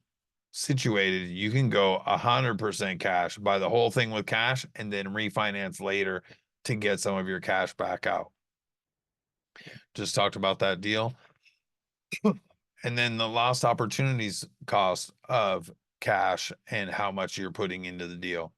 situated, you can go 100% cash, buy the whole thing with cash, and then refinance later to get some of your cash back out. Just talked about that deal. And then the lost opportunities cost of cash and how much you're putting into the deal.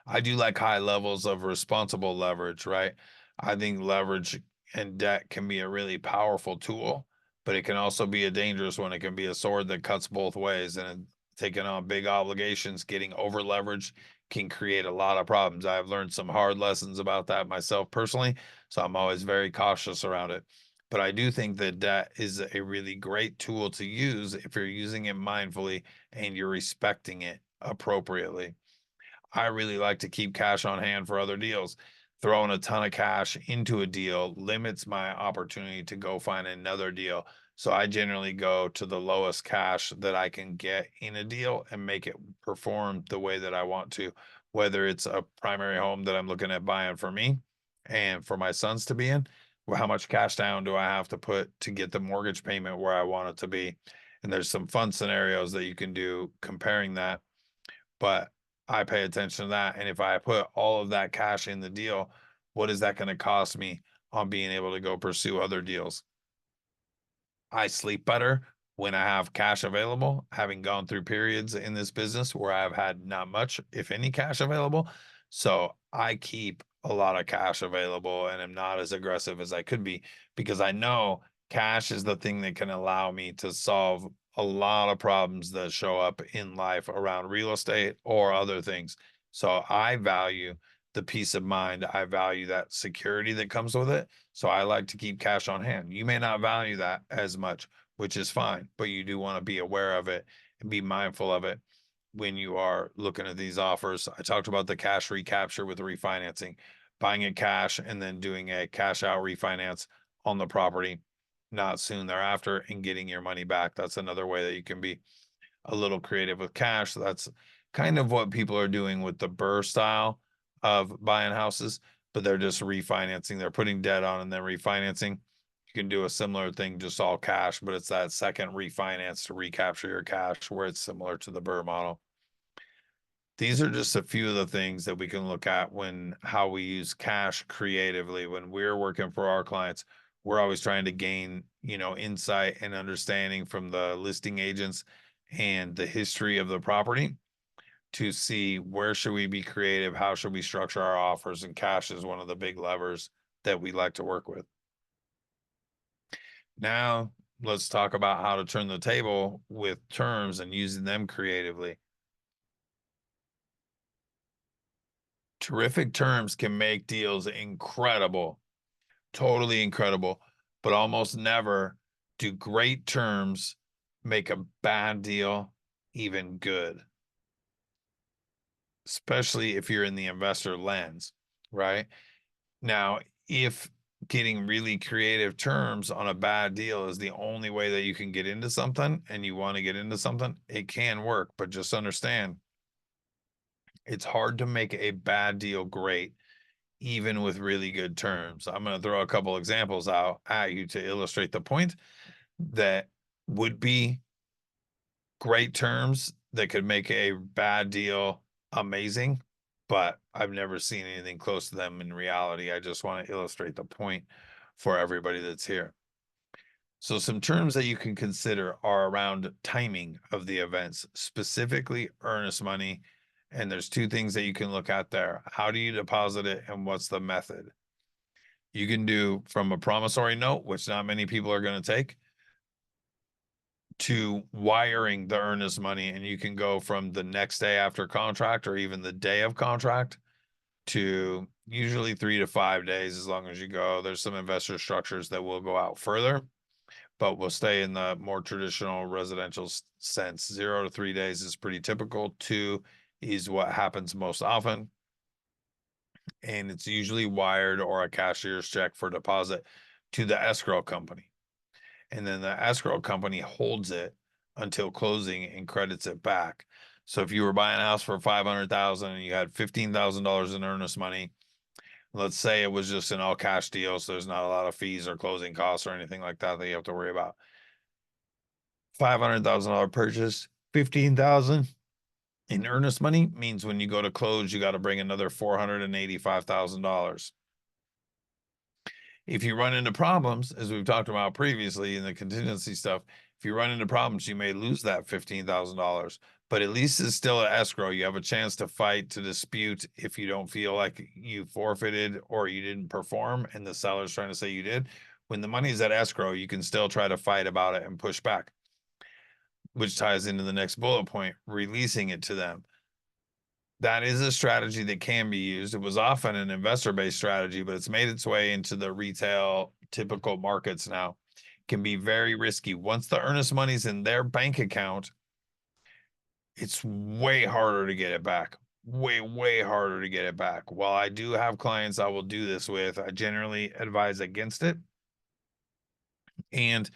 I do like high levels of responsible leverage, right? I think leverage and debt can be a really powerful tool, but it can also be a dangerous one. It can be a sword that cuts both ways, and taking on big obligations, getting over leveraged can create a lot of problems. I've learned some hard lessons about that myself personally, so I'm always very cautious around it. But I do think that debt is a really great tool to use if you're using it mindfully and you're respecting it appropriately. I really like to keep cash on hand for other deals. Throwing a ton of cash into a deal limits my opportunity to go find another deal. So I generally go to the lowest cash that I can get in a deal and make it perform the way that I want to, whether it's a primary home that I'm looking at buying for me and for my sons to be in. Well, how much cash down do I have to put to get the mortgage payment where I want it to be? And there's some fun scenarios that you can do comparing that, but I pay attention to that. And if I put all of that cash in the deal, what is that going to cost me on being able to go pursue other deals? I sleep better when I have cash available, having gone through periods in this business where I've had not much, if any, cash available. So I keep a lot of cash available and am not as aggressive as I could be because I know cash is the thing that can allow me to solve a lot of problems that show up in life around real estate or other things. So I value the peace of mind. I value that security that comes with it. So I like to keep cash on hand. You may not value that as much, which is fine, but you do want to be aware of it and be mindful of it when you are looking at these offers. I talked about the cash recapture with refinancing, buying it cash and then doing a cash out refinance on the property not soon thereafter and getting your money back. That's another way that you can be a little creative with cash. That's kind of what people are doing with the Burr style of buying houses, but they're just refinancing. They're putting debt on and then refinancing. You can do a similar thing, just all cash, but it's that second refinance to recapture your cash where it's similar to the Burr model. These are just a few of the things that we can look at when how we use cash creatively. When we're working for our clients, we're always trying to gain, insight and understanding from the listing agents and the history of the property to see where should we be creative, how should we structure our offers, and cash is one of the big levers that we like to work with. Now, let's talk about how to turn the table with terms and using them creatively. Terrific terms can make deals incredible, totally incredible, but almost never do great terms make a bad deal even good, especially if you're in the investor lens, right? Now, if getting really creative terms on a bad deal is the only way that you can get into something and you want to get into something, it can work, but just understand it's hard to make a bad deal great even with really good terms. I'm going to throw a couple examples out at you to illustrate the point that would be great terms that could make a bad deal amazing, but I've never seen anything close to them in reality. I just want to illustrate the point for everybody that's here. So some terms that you can consider are around timing of the events, specifically earnest money. And there's two things that you can look at there. How do you deposit it and what's the method? You can do from a promissory note, which not many people are going to take, to wiring the earnest money. And you can go from the next day after contract or even the day of contract to usually 3 to 5 days as long as you go. There's some investor structures that will go out further, but we'll stay in the more traditional residential sense. 0 to 3 days is pretty typical. 2 is what happens most often. And it's usually wired or a cashier's check for deposit to the escrow company. And then the escrow company holds it until closing and credits it back. So if you were buying a house for $500,000 and you had $15,000 in earnest money, let's say it was just an all cash deal, so there's not a lot of fees or closing costs or anything like that that you have to worry about. $500,000 purchase, 15,000 in earnest money means when you go to close, you got to bring another $485,000. If you run into problems, as we've talked about previously in the contingency stuff, if you run into problems, you may lose that $15,000, but at least it's still an escrow. You have a chance to fight, to dispute if you don't feel like you forfeited or you didn't perform and the seller's trying to say you did. When the money's at escrow, you can still try to fight about it and push back, which ties into the next bullet point, releasing it to them. That is a strategy that can be used. It was often an investor-based strategy, but it's made its way into the retail typical markets now. It can be very risky. Once the earnest money's in their bank account, it's way harder to get it back. Way harder to get it back. While I do have clients I will do this with, I generally advise against it. And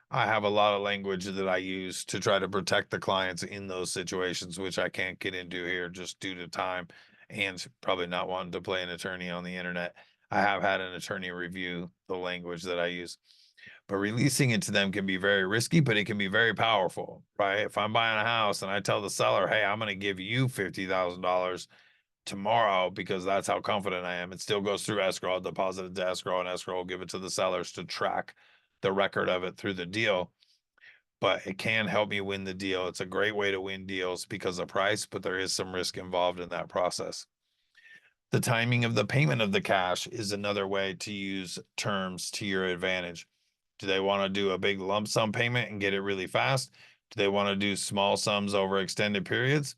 I have a lot of language that I use to try to protect the clients in those situations, which I can't get into here just due to time and probably not wanting to play an attorney on the internet. I have had an attorney review the language that I use, but releasing it to them can be very risky, but it can be very powerful, right? If I'm buying a house and I tell the seller, hey, I'm going to give you $50,000 tomorrow because that's how confident I am, it still goes through escrow. I'll deposit it to escrow and escrow will give it to the sellers to track the record of it through the deal, but it can help me win the deal. It's a great way to win deals because of price, but there is some risk involved in that process. The timing of the payment of the cash is another way to use terms to your advantage. Do they want to do a big lump sum payment and get it really fast? Do they want to do small sums over extended periods?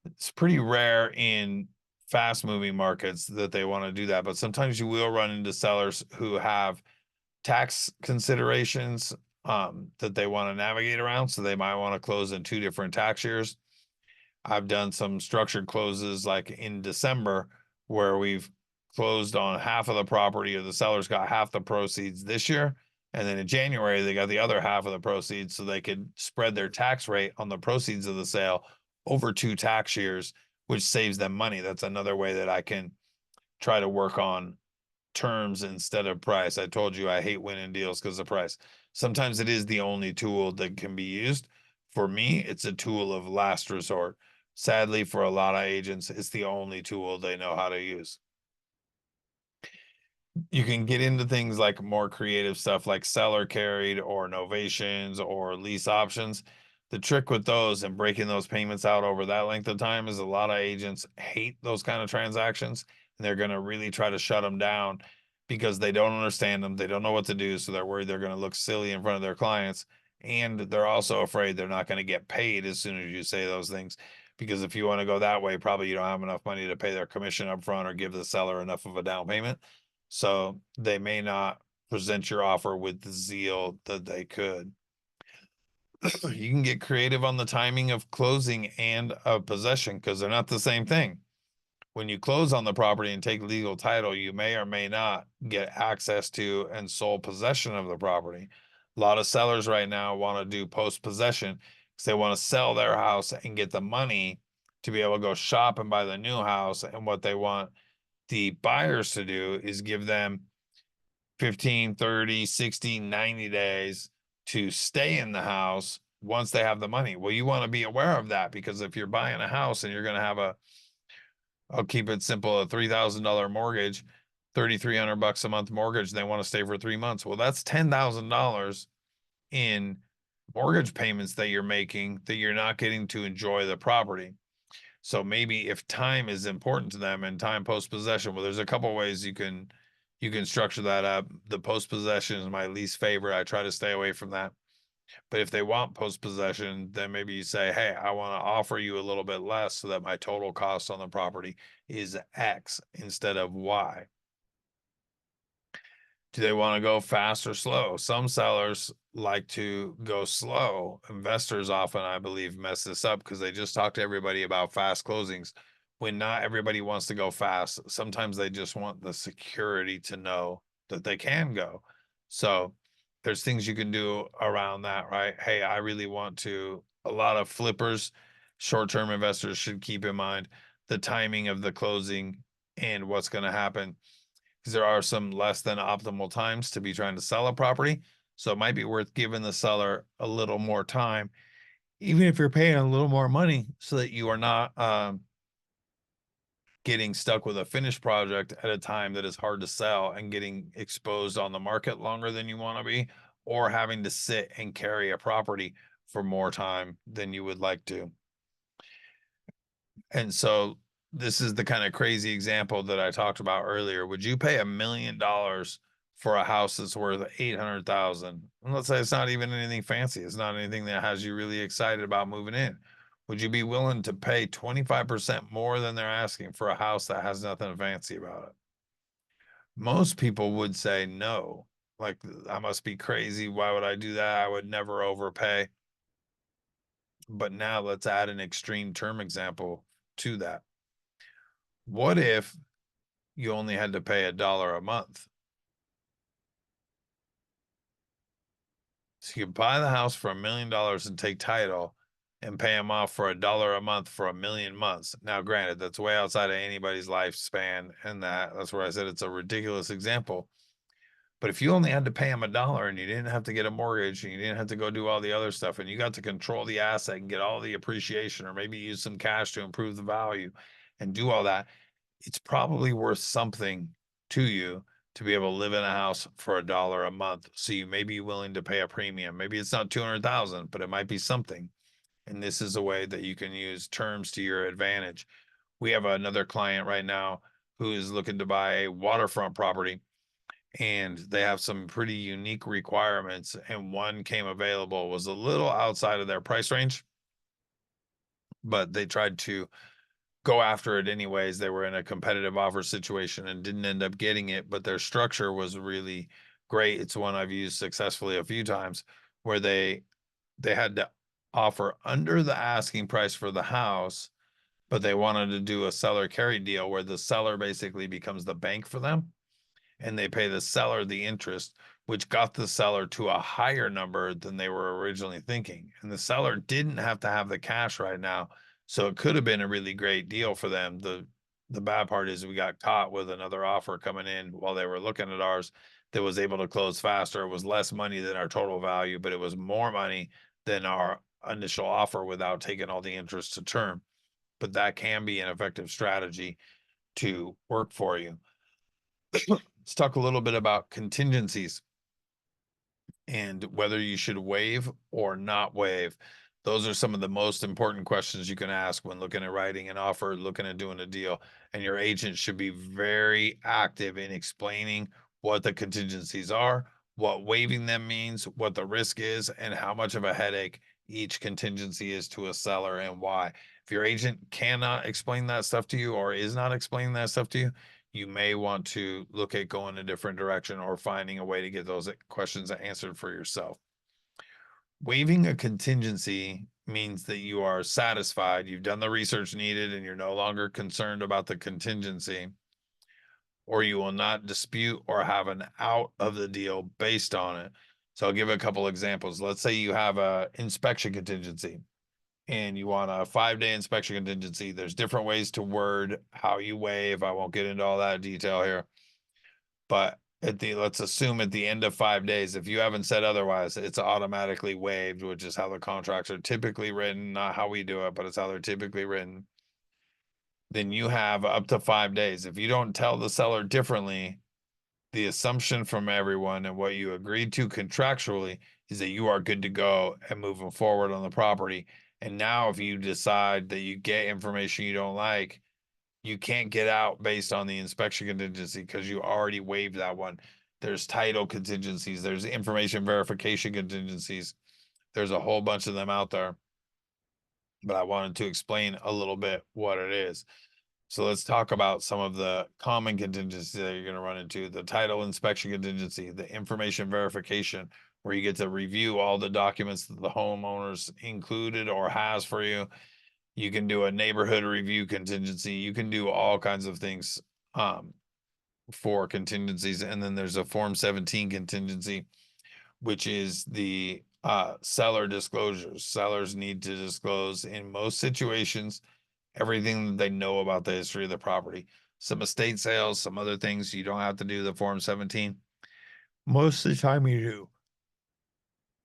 It's pretty rare in fast moving markets that they want to do that, but sometimes you will run into sellers who have tax considerations that they want to navigate around. So they might want to close in 2 different tax years. I've done some structured closes like in December where we've closed on half of the property or the sellers got half the proceeds this year. And then in January, they got the other half of the proceeds so they could spread their tax rate on the proceeds of the sale over 2 tax years, which saves them money. That's another way that I can try to work on terms instead of price. I told you I hate winning deals because of price. Sometimes it is the only tool that can be used. For me, it's a tool of last resort. Sadly, for a lot of agents, it's the only tool they know how to use. You can get into things like more creative stuff like seller carried or novations or lease options. The trick with those and breaking those payments out over that length of time is a lot of agents hate those kind of transactions and they're going to really try to shut them down because they don't understand them. They don't know what to do. So they're worried they're going to look silly in front of their clients. And they're also afraid they're not going to get paid as soon as you say those things. Because if you want to go that way, probably you don't have enough money to pay their commission up front or give the seller enough of a down payment. So they may not present your offer with the zeal that they could. You can get creative on the timing of closing and of possession because they're not the same thing. When you close on the property and take legal title, you may or may not get access to and sole possession of the property. A lot of sellers right now want to do post possession because they want to sell their house and get the money to be able to go shop and buy the new house. And what they want the buyers to do is give them 15, 30, 60, 90 days to stay in the house once they have the money. Well, you want to be aware of that, because if you're buying a house and you're going to have I'll keep it simple, a $3,000 mortgage, 3,300 bucks a month mortgage, they want to stay for 3 months. Well, that's $10,000 in mortgage payments that you're making that you're not getting to enjoy the property. So maybe if time is important to them and time post possession, well, there's a couple ways you can structure that up. The post possession is my least favorite. I try to stay away from that. But if they want post possession, then maybe you say, hey, I want to offer you a little bit less so that my total cost on the property is X instead of Y. Do they want to go fast or slow? Some sellers like to go slow. Investors often, I believe, mess this up because they just talk to everybody about fast closings when not everybody wants to go fast. Sometimes they just want the security to know that they can go. So there's things you can do around that, right? Hey, I really want to. A lot of flippers, short-term investors should keep in mind the timing of the closing and what's going to happen, because there are some less than optimal times to be trying to sell a property. So it might be worth giving the seller a little more time, even if you're paying a little more money, so that you are not getting stuck with a finished project at a time that is hard to sell and getting exposed on the market longer than you want to be, or having to sit and carry a property for more time than you would like to. And so this is the kind of crazy example that I talked about earlier. Would you pay $1 million for a house that's worth 800,000? And let's say it's not even anything fancy. It's not anything that has you really excited about moving in. Would you be willing to pay 25% more than they're asking for a house that has nothing fancy about it? Most people would say no. Like, I must be crazy. Why would I do that? I would never overpay. But now let's add an extreme term example to that. What if you only had to pay $1 a month? So you buy the house for $1 million and take title and pay them off for $1 a month for 1,000,000 months. Now, granted, that's way outside of anybody's lifespan, and that's where I said it's a ridiculous example. But if you only had to pay them $1 and you didn't have to get a mortgage and you didn't have to go do all the other stuff, and you got to control the asset and get all the appreciation, or maybe use some cash to improve the value and do all that, it's probably worth something to you to be able to live in a house for $1 a month. So you may be willing to pay a premium. Maybe it's not 200,000, but it might be something. And this is a way that you can use terms to your advantage. We have another client right now who is looking to buy a waterfront property, and they have some pretty unique requirements. And one came available, was a little outside of their price range, but they tried to go after it anyways. They were in a competitive offer situation and didn't end up getting it, but their structure was really great. It's one I've used successfully a few times, where they had to offer under the asking price for the house, but they wanted to do a seller carry deal where the seller basically becomes the bank for them, and they pay the seller the interest, which got the seller to a higher number than they were originally thinking. And the seller didn't have to have the cash right now, so it could have been a really great deal for them. The bad part is we got caught with another offer coming in while they were looking at ours that was able to close faster. It was less money than our total value, but it was more money than our initial offer without taking all the interest to term. But that can be an effective strategy to work for you. Let's talk a little bit about contingencies and whether you should waive or not waive. Those are some of the most important questions you can ask when looking at writing an offer, looking at doing a deal. And your agent should be very active in explaining what the contingencies are, what waiving them means, what the risk is, and how much of a headache each contingency is to a seller and why. If your agent cannot explain that stuff to you or is not explaining that stuff to you, you may want to look at going a different direction or finding a way to get those questions answered for yourself. Waiving a contingency means that you are satisfied, you've done the research needed, and you're no longer concerned about the contingency, or you will not dispute or have an out of the deal based on it. So I'll give a couple examples. Let's say you have a inspection contingency. and you want a 5-day inspection contingency. There's different ways to word how you waive. I won't get into all that detail here, but let's assume at the end of 5 days, if you haven't said otherwise, it's automatically waived, which is how the contracts are typically written, not how we do it, but it's how they're typically written. Then you have up to 5 days. If you don't tell the seller differently, the assumption from everyone and what you agreed to contractually is that you are good to go and moving forward on the property. And now, if you decide that you get information you don't like, you can't get out based on the inspection contingency because you already waived that one. There's title contingencies, there's information verification contingencies. There's a whole bunch of them out there. But I wanted to explain a little bit what it is. So let's talk about some of the common contingencies that you're going to run into. The title inspection contingency, the information verification, where you get to review all the documents that the homeowner's included or has for you. You can do a neighborhood review contingency. You can do all kinds of things for contingencies. And then there's a Form 17 contingency, which is the seller disclosures. Sellers need to disclose in most situations everything that they know about the history of the property. Some estate sales, some other things you don't have to do the Form 17. Most of the time you do.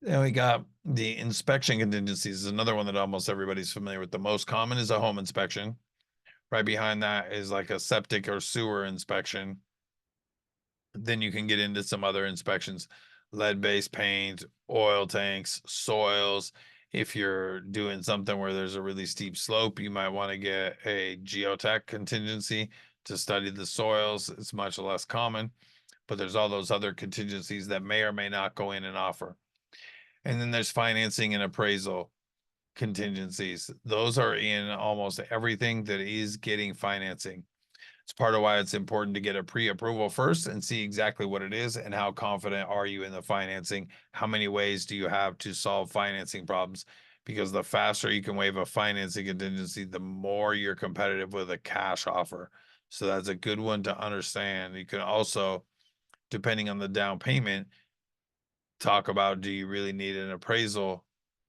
Then we got the inspection contingencies, is another one that almost everybody's familiar with. The most common is a home inspection. Right behind that is like a septic or sewer inspection. Then you can get into some other inspections, lead-based paint, oil tanks, soils. If you're doing something where there's a really steep slope, you might want to get a geotech contingency to study the soils. It's much less common, but there's all those other contingencies that may or may not go in and offer. And then there's financing and appraisal contingencies. Those are in almost everything that is getting financing. It's part of why it's important to get a pre-approval first and see exactly what it is and how confident are you in the financing. How many ways do you have to solve financing problems? Because the faster you can waive a financing contingency, the more you're competitive with a cash offer. So that's a good one to understand. You can also, depending on the down payment, talk about, do you really need an appraisal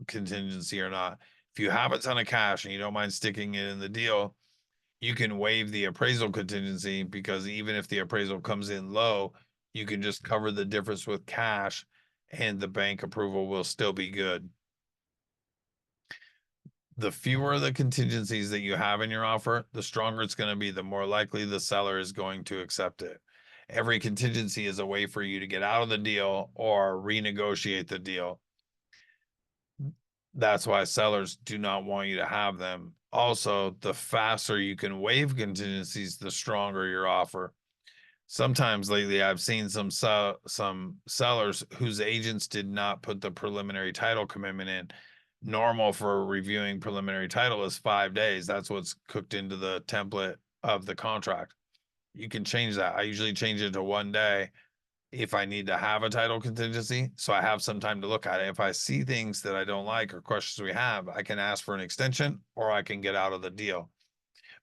contingency or not? If you have a ton of cash and you don't mind sticking it in the deal, you can waive the appraisal contingency, because even if the appraisal comes in low, you can just cover the difference with cash and the bank approval will still be good. The fewer the contingencies that you have in your offer, the stronger it's going to be, the more likely the seller is going to accept it. Every contingency is a way for you to get out of the deal or renegotiate the deal. That's why sellers do not want you to have them. Also, the faster you can waive contingencies, the stronger your offer. Sometimes lately, I've seen some sellers whose agents did not put the preliminary title commitment in. Normal for reviewing preliminary title is 5 days. That's what's cooked into the template of the contract. You can change that. I usually change it to 1 day if I need to have a title contingency, so I have some time to look at it. If I see things that I don't like or questions we have, I can ask for an extension or I can get out of the deal.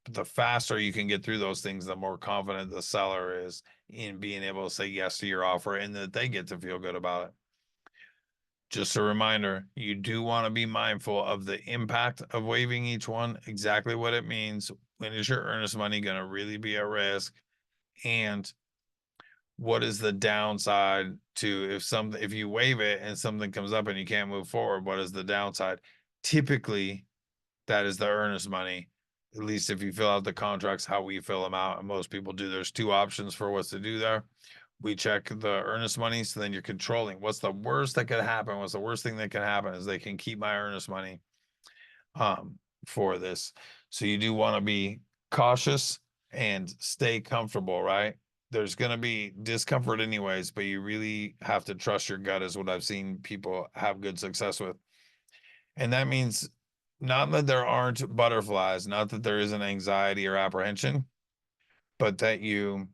But the faster you can get through those things, the more confident the seller is in being able to say yes to your offer and that they get to feel good about it. Just a reminder, you do want to be mindful of the impact of waiving each one, exactly what it means. When is your earnest money going to really be at risk? And what is the downside to if you waive it and something comes up and you can't move forward? What is the downside? Typically, that is the earnest money. At least if you fill out the contracts how we fill them out, and most people do. There's 2 options for what's to do there. We check the earnest money, so then you're controlling what's the worst that could happen. What's the worst thing that can happen is they can keep my earnest money for this. So you do want to be cautious and stay comfortable, right? There's going to be discomfort anyways, but you really have to trust your gut, is what I've seen people have good success with. And that means not that there aren't butterflies, not that there isn't anxiety or apprehension, but that you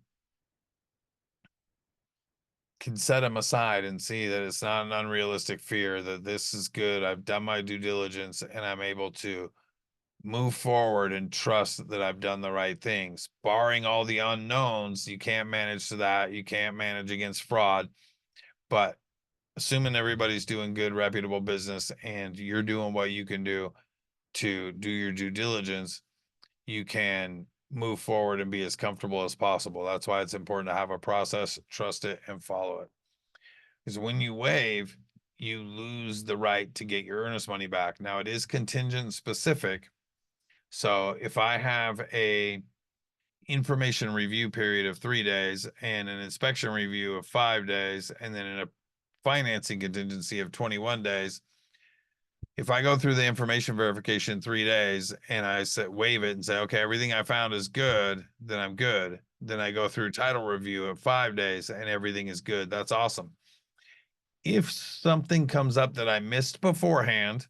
can set them aside and see that it's not an unrealistic fear, that this is good. I've done my due diligence and I'm able to move forward and trust that I've done the right things. Barring all the unknowns, you can't manage to that. You can't manage against fraud. But assuming everybody's doing good, reputable business and you're doing what you can do, to do your due diligence, you can move forward and be as comfortable as possible. That's why it's important to have a process, trust it, and follow it. Because when you waive, you lose the right to get your earnest money back. Now, it is contingent specific. So if I have a information review period of 3 days and an inspection review of 5 days, and then a financing contingency of 21 days, if I go through the information verification 3 days and I waive it and say, okay, everything I found is good, then I'm good. Then I go through title review of 5 days and everything is good. That's awesome. If something comes up that I missed beforehand,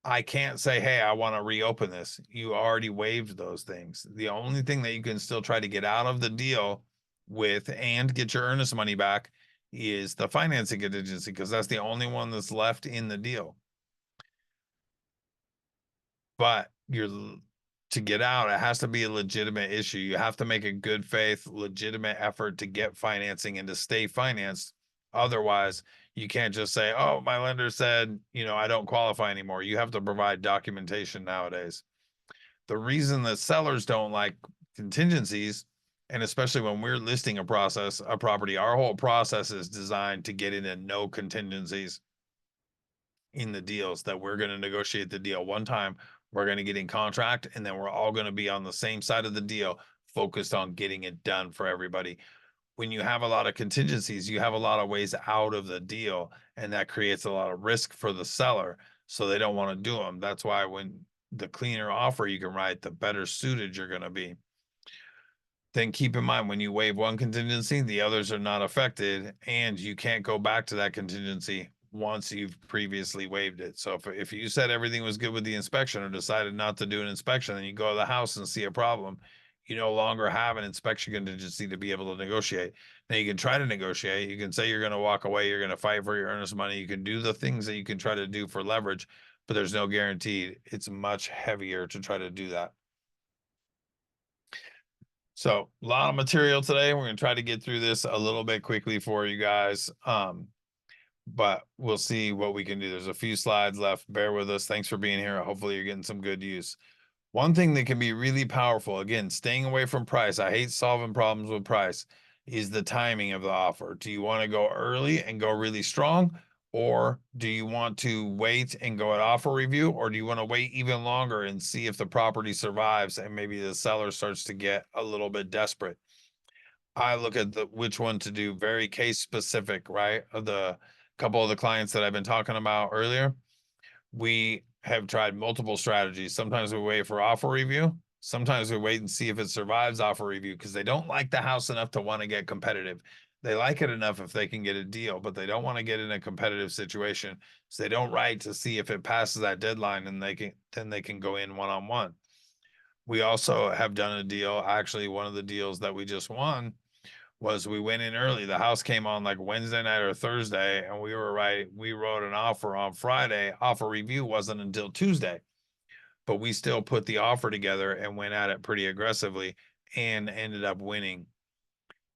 I can't say, hey, I want to reopen this. You already waived those things. The only thing that you can still try to get out of the deal with and get your earnest money back is the financing contingency, because that's the only one that's left in the deal. But to get out, it has to be a legitimate issue. You have to make a good faith, legitimate effort to get financing and to stay financed. Otherwise, you can't just say, oh, my lender said, I don't qualify anymore. You have to provide documentation nowadays. The reason that sellers don't like contingencies, and especially when we're listing a property, our whole process is designed to get into no contingencies in the deals, that we're going to negotiate the deal one time. We're going to get in contract, and then we're all going to be on the same side of the deal, focused on getting it done for everybody. When you have a lot of contingencies, you have a lot of ways out of the deal, and that creates a lot of risk for the seller. So they don't want to do them. That's why when the cleaner offer you can write, the better suited you're going to be. Then keep in mind, when you waive one contingency, the others are not affected, and you can't go back to that contingency once you've previously waived it. So if you said everything was good with the inspection or decided not to do an inspection, and you go to the house and see a problem, you no longer have an inspection contingency to be able to negotiate. Now you can try to negotiate. You can say you're going to walk away. You're going to fight for your earnest money. You can do the things that you can try to do for leverage, but there's no guarantee. It's much heavier to try to do that. So a lot of material today. We're going to try to get through this a little bit quickly for you guys. But we'll see what we can do. There's a few slides left. Bear with us. Thanks for being here. Hopefully you're getting some good use. One thing that can be really powerful, again, staying away from price. I hate solving problems with price, is the timing of the offer. Do you want to go early and go really strong? Or do you want to wait and go at offer review? Or do you want to wait even longer and see if the property survives and maybe the seller starts to get a little bit desperate? I look at which one to do, very case specific, right? Of the couple of the clients that I've been talking about earlier, we have tried multiple strategies. Sometimes we wait for offer review. Sometimes we wait and see if it survives offer review, because they don't like the house enough to want to get competitive. They like it enough if they can get a deal, but they don't want to get in a competitive situation. So they don't write to see if it passes that deadline, and then they can go in one-on-one. We also have done a deal. Actually, one of the deals that we just won was we went in early. The house came on like Wednesday night or Thursday, and we wrote an offer on Friday. Offer review wasn't until Tuesday, but we still put the offer together and went at it pretty aggressively and ended up winning.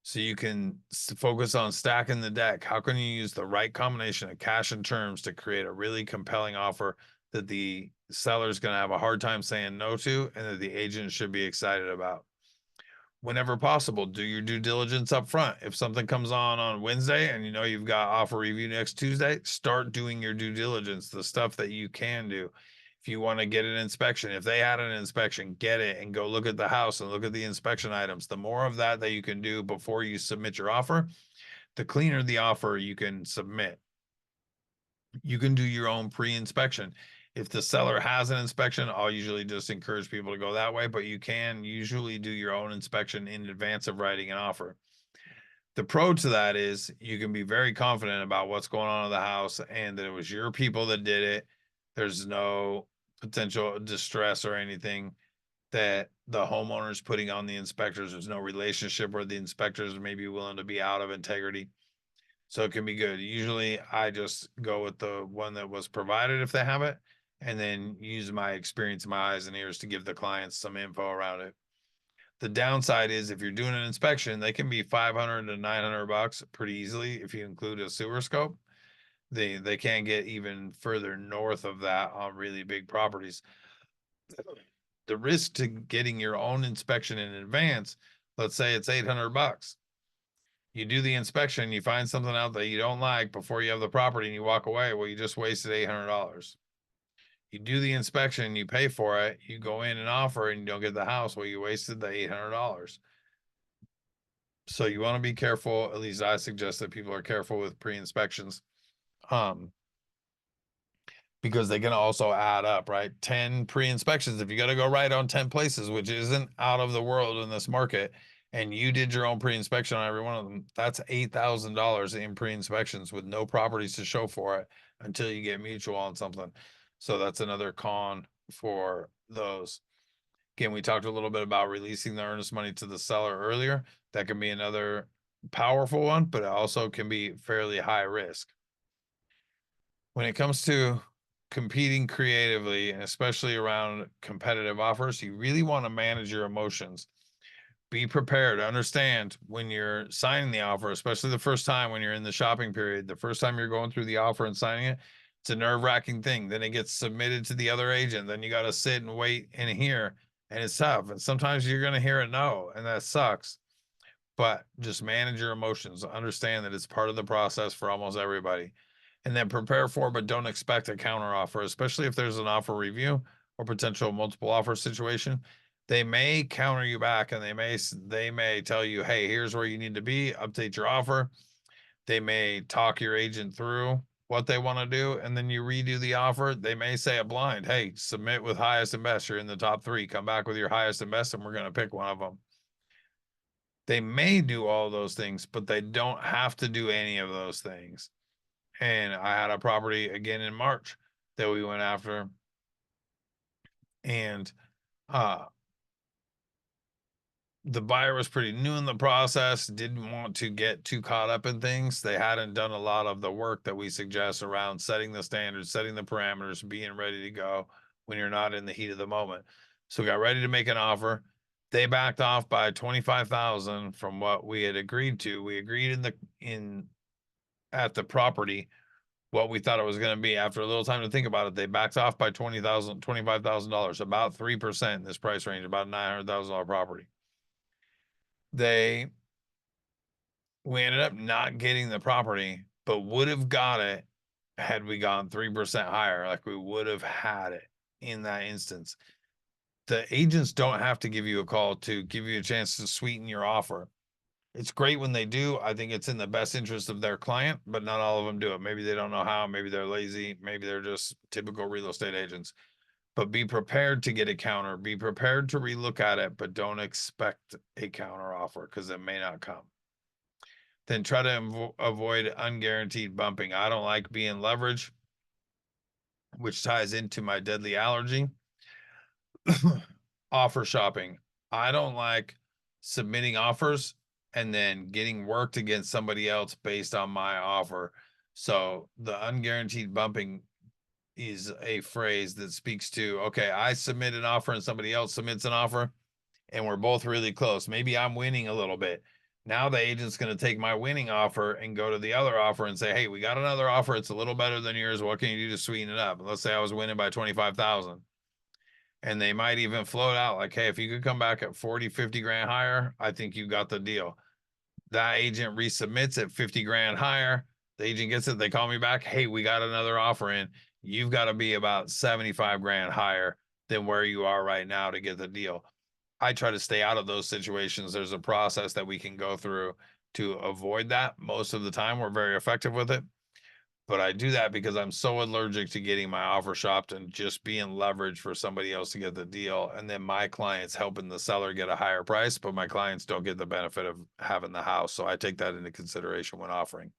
So you can focus on stacking the deck. How can you use the right combination of cash and terms to create a really compelling offer that the seller's going to have a hard time saying no to, and that the agent should be excited about? Whenever possible, do your due diligence up front. If something comes on Wednesday and you've got offer review next Tuesday, start doing your due diligence, the stuff that you can do. If you want to get an inspection, if they had an inspection, get it and go look at the house and look at the inspection items. The more of that you can do before you submit your offer, the cleaner the offer you can submit. You can do your own pre-inspection. If the seller has an inspection, I'll usually just encourage people to go that way, but you can usually do your own inspection in advance of writing an offer. The pro to that is you can be very confident about what's going on in the house and that it was your people that did it. There's no potential distress or anything that the homeowner's putting on the inspectors. There's no relationship where the inspectors may be willing to be out of integrity. So it can be good. Usually I just go with the one that was provided if they have it, and then use my experience, my eyes and ears to give the clients some info around it. The downside is if you're doing an inspection, they can be $500 to $900 pretty easily if you include a sewer scope. They can't get even further north of that on really big properties. The risk to getting your own inspection in advance, let's say it's $800. You do the inspection, you find something out that you don't like before you have the property and you walk away. Well, you just wasted $800. You do the inspection, you pay for it, you go in and offer and you don't get the house. Well, you wasted the $800. So you want to be careful. At least I suggest that people are careful with pre-inspections. Because they can also add up, right? 10 pre-inspections. If you got to go right on 10 places, which isn't out of the world in this market, and you did your own pre-inspection on every one of them, that's $8,000 in pre-inspections with no properties to show for it until you get mutual on something. So that's another con for those. Again, we talked a little bit about releasing the earnest money to the seller earlier. That can be another powerful one, but it also can be fairly high risk. When it comes to competing creatively, and especially around competitive offers, you really want to manage your emotions. Be prepared. Understand when you're signing the offer, especially the first time when you're in the shopping period, the first time you're going through the offer and signing it, it's a nerve-wracking thing. Then it gets submitted to the other agent. Then you got to sit and wait and hear, and it's tough. And sometimes you're going to hear a no, and that sucks. But just manage your emotions. Understand that it's part of the process for almost everybody. And then prepare for, but don't expect a counter offer, especially if there's an offer review or potential multiple offer situation. They may counter you back and they may tell you, hey, here's where you need to be, update your offer. They may talk your agent through what they want to do, and then you redo the offer. They may say a blind, hey, submit with highest and best. You're in the top 3. Come back with your highest and best, and we're going to pick one of them. They may do all those things, but they don't have to do any of those things. And I had a property again in March that we went after, and the buyer was pretty new in the process, didn't want to get too caught up in things. They hadn't done a lot of the work that we suggest around setting the standards, setting the parameters, being ready to go when you're not in the heat of the moment. So we got ready to make an offer. They backed off by 25,000 from what we had agreed to. We agreed at the property what we thought it was going to be. After a little time to think about it, they backed off by $25,000, about 3% in this price range, about $900,000 property. We ended up not getting the property, but would have got it had we gone 3% higher. Like we would have had it in that instance. The agents don't have to give you a call to give you a chance to sweeten your offer. It's great when they do. I think it's in the best interest of their client, but not all of them do it. Maybe they don't know how. Maybe they're lazy. Maybe they're just typical real estate agents. But be prepared to get a counter. Be prepared to relook at it, but don't expect a counter offer because it may not come. Then try to avoid unguaranteed bumping. I don't like being leveraged, which ties into my deadly allergy. Offer shopping. I don't like submitting offers and then getting worked against somebody else based on my offer. So the unguaranteed bumping is a phrase that speaks to, okay, I submit an offer and somebody else submits an offer and we're both really close. Maybe I'm winning a little bit. Now the agent's going to take my winning offer and go to the other offer and say, hey, we got another offer. It's a little better than yours. What can you do to sweeten it up? Let's say I was winning by 25,000. And they might even float out like, hey, if you could come back at 40, 50 grand higher, I think you got the deal. That agent resubmits at 50 grand higher. The agent gets it. They call me back. Hey, we got another offer in. You've got to be about 75 grand higher than where you are right now to get the deal. I try to stay out of those situations. There's a process that we can go through to avoid that. Most of the time, we're very effective with it. But I do that because I'm so allergic to getting my offer shopped and just being leveraged for somebody else to get the deal. And then my clients helping the seller get a higher price, but my clients don't get the benefit of having the house. So I take that into consideration when offering.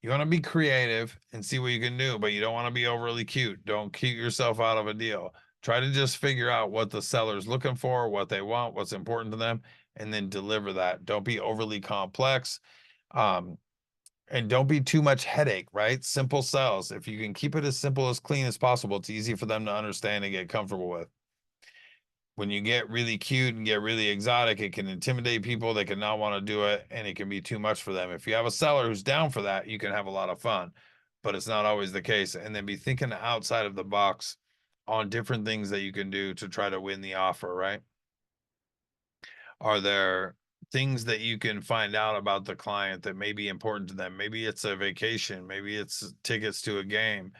You want to be creative and see what you can do, but you don't want to be overly cute. Don't cute yourself out of a deal. Try to just figure out what the seller's looking for, what they want, what's important to them, and then deliver that. Don't be overly complex. And don't be too much headache, right? Simple sells. If you can keep it as simple as clean as possible, it's easy for them to understand and get comfortable with. When you get really cute and get really exotic, it can intimidate people. They can not want to do it, and it can be too much for them. If you have a seller who's down for that, you can have a lot of fun. but it's not always the case. And then be thinking outside of the box on different things that you can do to try to win the offer, right? Are there things that you can find out about the client that may be important to them? Maybe it's a vacation, maybe it's tickets to a game,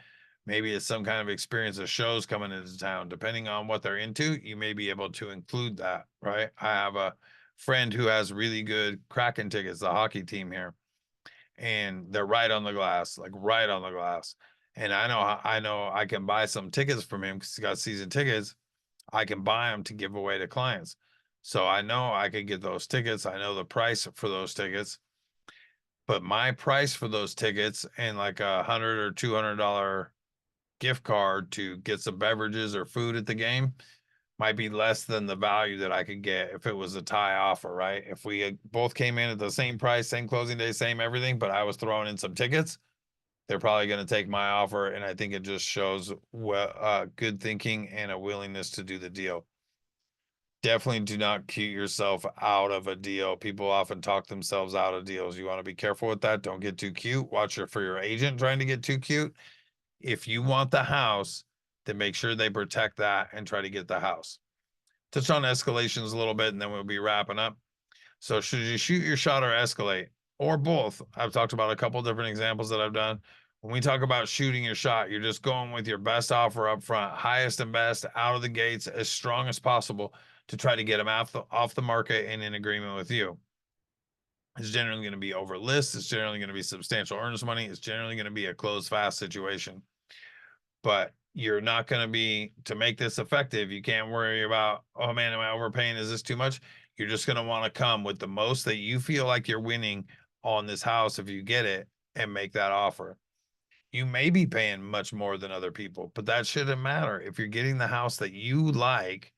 maybe it's some kind of experience of shows coming into town. Depending on what they're into, you may be able to include that, right? I have a friend who has really good Kraken tickets, the hockey team here, and they're right on the glass, like right on the glass. And I know I can buy some tickets from him because he's got season tickets. I can buy them to give away to clients. So I know I could get those tickets. I know the price for those tickets, but my price for those tickets and like $100 or $200 gift card to get some beverages or food at the game might be less than the value that I could get if it was a tie offer, right? If we both came in at the same price, same closing day, same everything, but I was throwing in some tickets, they're probably going to take my offer. And I think it just shows good thinking and a willingness to do the deal. Definitely do not cute yourself out of a deal. People often talk themselves out of deals. You want to be careful with that. Don't get too cute. Watch for your agent trying to get too cute. If you want the house, then make sure they protect that and try to get the house. Touch on escalations a little bit and then we'll be wrapping up. So should you shoot your shot or escalate or both? I've talked about a couple different examples that I've done. When we talk about shooting your shot, you're just going with your best offer up front, highest and best out of the gates, as strong as possible to try to get them off the market and in agreement with you. It's generally going to be over list. It's generally going to be substantial earnest money. It's generally going to be a close fast situation. But you're not going to be, to make this effective, you can't worry about, oh man, am I overpaying? Is this too much? You're just going to want to come with the most that you feel like you're winning on this house if you get it and make that offer. You may be paying much more than other people, but that shouldn't matter. If you're getting the house that you like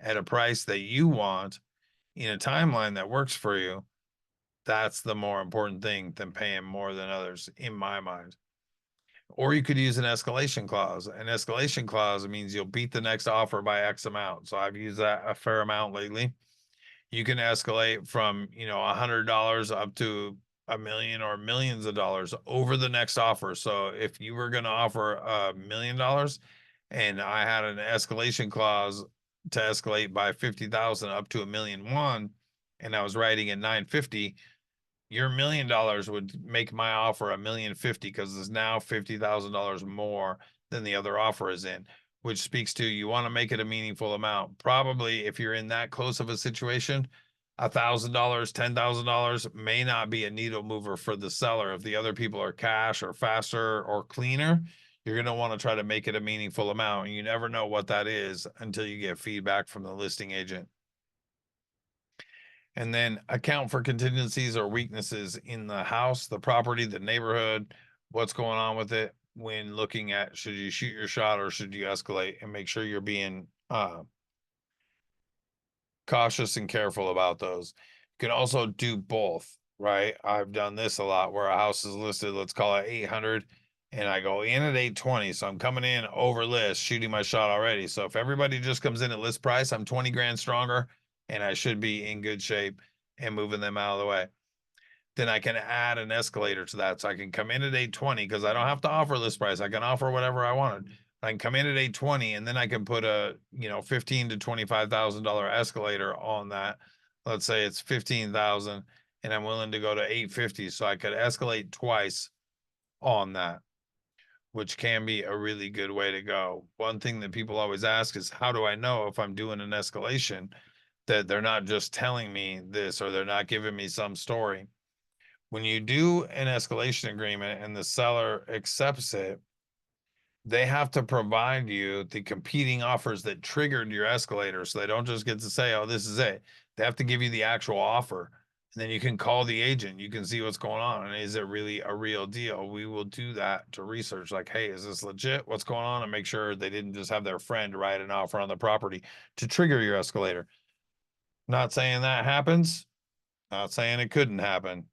at a price that you want in a timeline that works for you, that's the more important thing than paying more than others, in my mind. Or you could use an escalation clause. An escalation clause means you'll beat the next offer by X amount. So I've used that a fair amount lately. You can escalate from, $100 up to a million or millions of dollars over the next offer. So if you were going to offer $1 million and I had an escalation clause to escalate by 50,000 up to 1,000,001, and I was writing at 950, your $1 million would make my offer $1,050,000 because it's now $50,000 more than the other offer is in, which speaks to you want to make it a meaningful amount. Probably if you're in that close of a situation, $1,000, $10,000 may not be a needle mover for the seller. If the other people are cash or faster or cleaner, you're going to want to try to make it a meaningful amount. And you never know what that is until you get feedback from the listing agent. And then account for contingencies or weaknesses in the house, the property, the neighborhood, what's going on with it when looking at should you shoot your shot or should you escalate, and make sure you're being cautious and careful about those. You can also do both, right? I've done this a lot where a house is listed, let's call it 800, and I go in at 820. So I'm coming in over list, shooting my shot already. So if everybody just comes in at list price, I'm 20 grand stronger and I should be in good shape and moving them out of the way. Then I can add an escalator to that. So I can come in at 820 because I don't have to offer list price. I can offer whatever I wanted. I can come in at 820 and then I can put a, $15,000 to $25,000 escalator on that. Let's say it's 15,000 and I'm willing to go to 850. So I could escalate twice on that, which can be a really good way to go. One thing that people always ask is, how do I know if I'm doing an escalation that they're not just telling me this or they're not giving me some story? When you do an escalation agreement and the seller accepts it, they have to provide you the competing offers that triggered your escalator. So they don't just get to say, oh, this is it. They have to give you the actual offer. And then you can call the agent. You can see what's going on. And is it really a real deal? We will do that to research, like, hey, is this legit? What's going on? And make sure they didn't just have their friend write an offer on the property to trigger your escalator. Not saying that happens. Not saying it couldn't happen.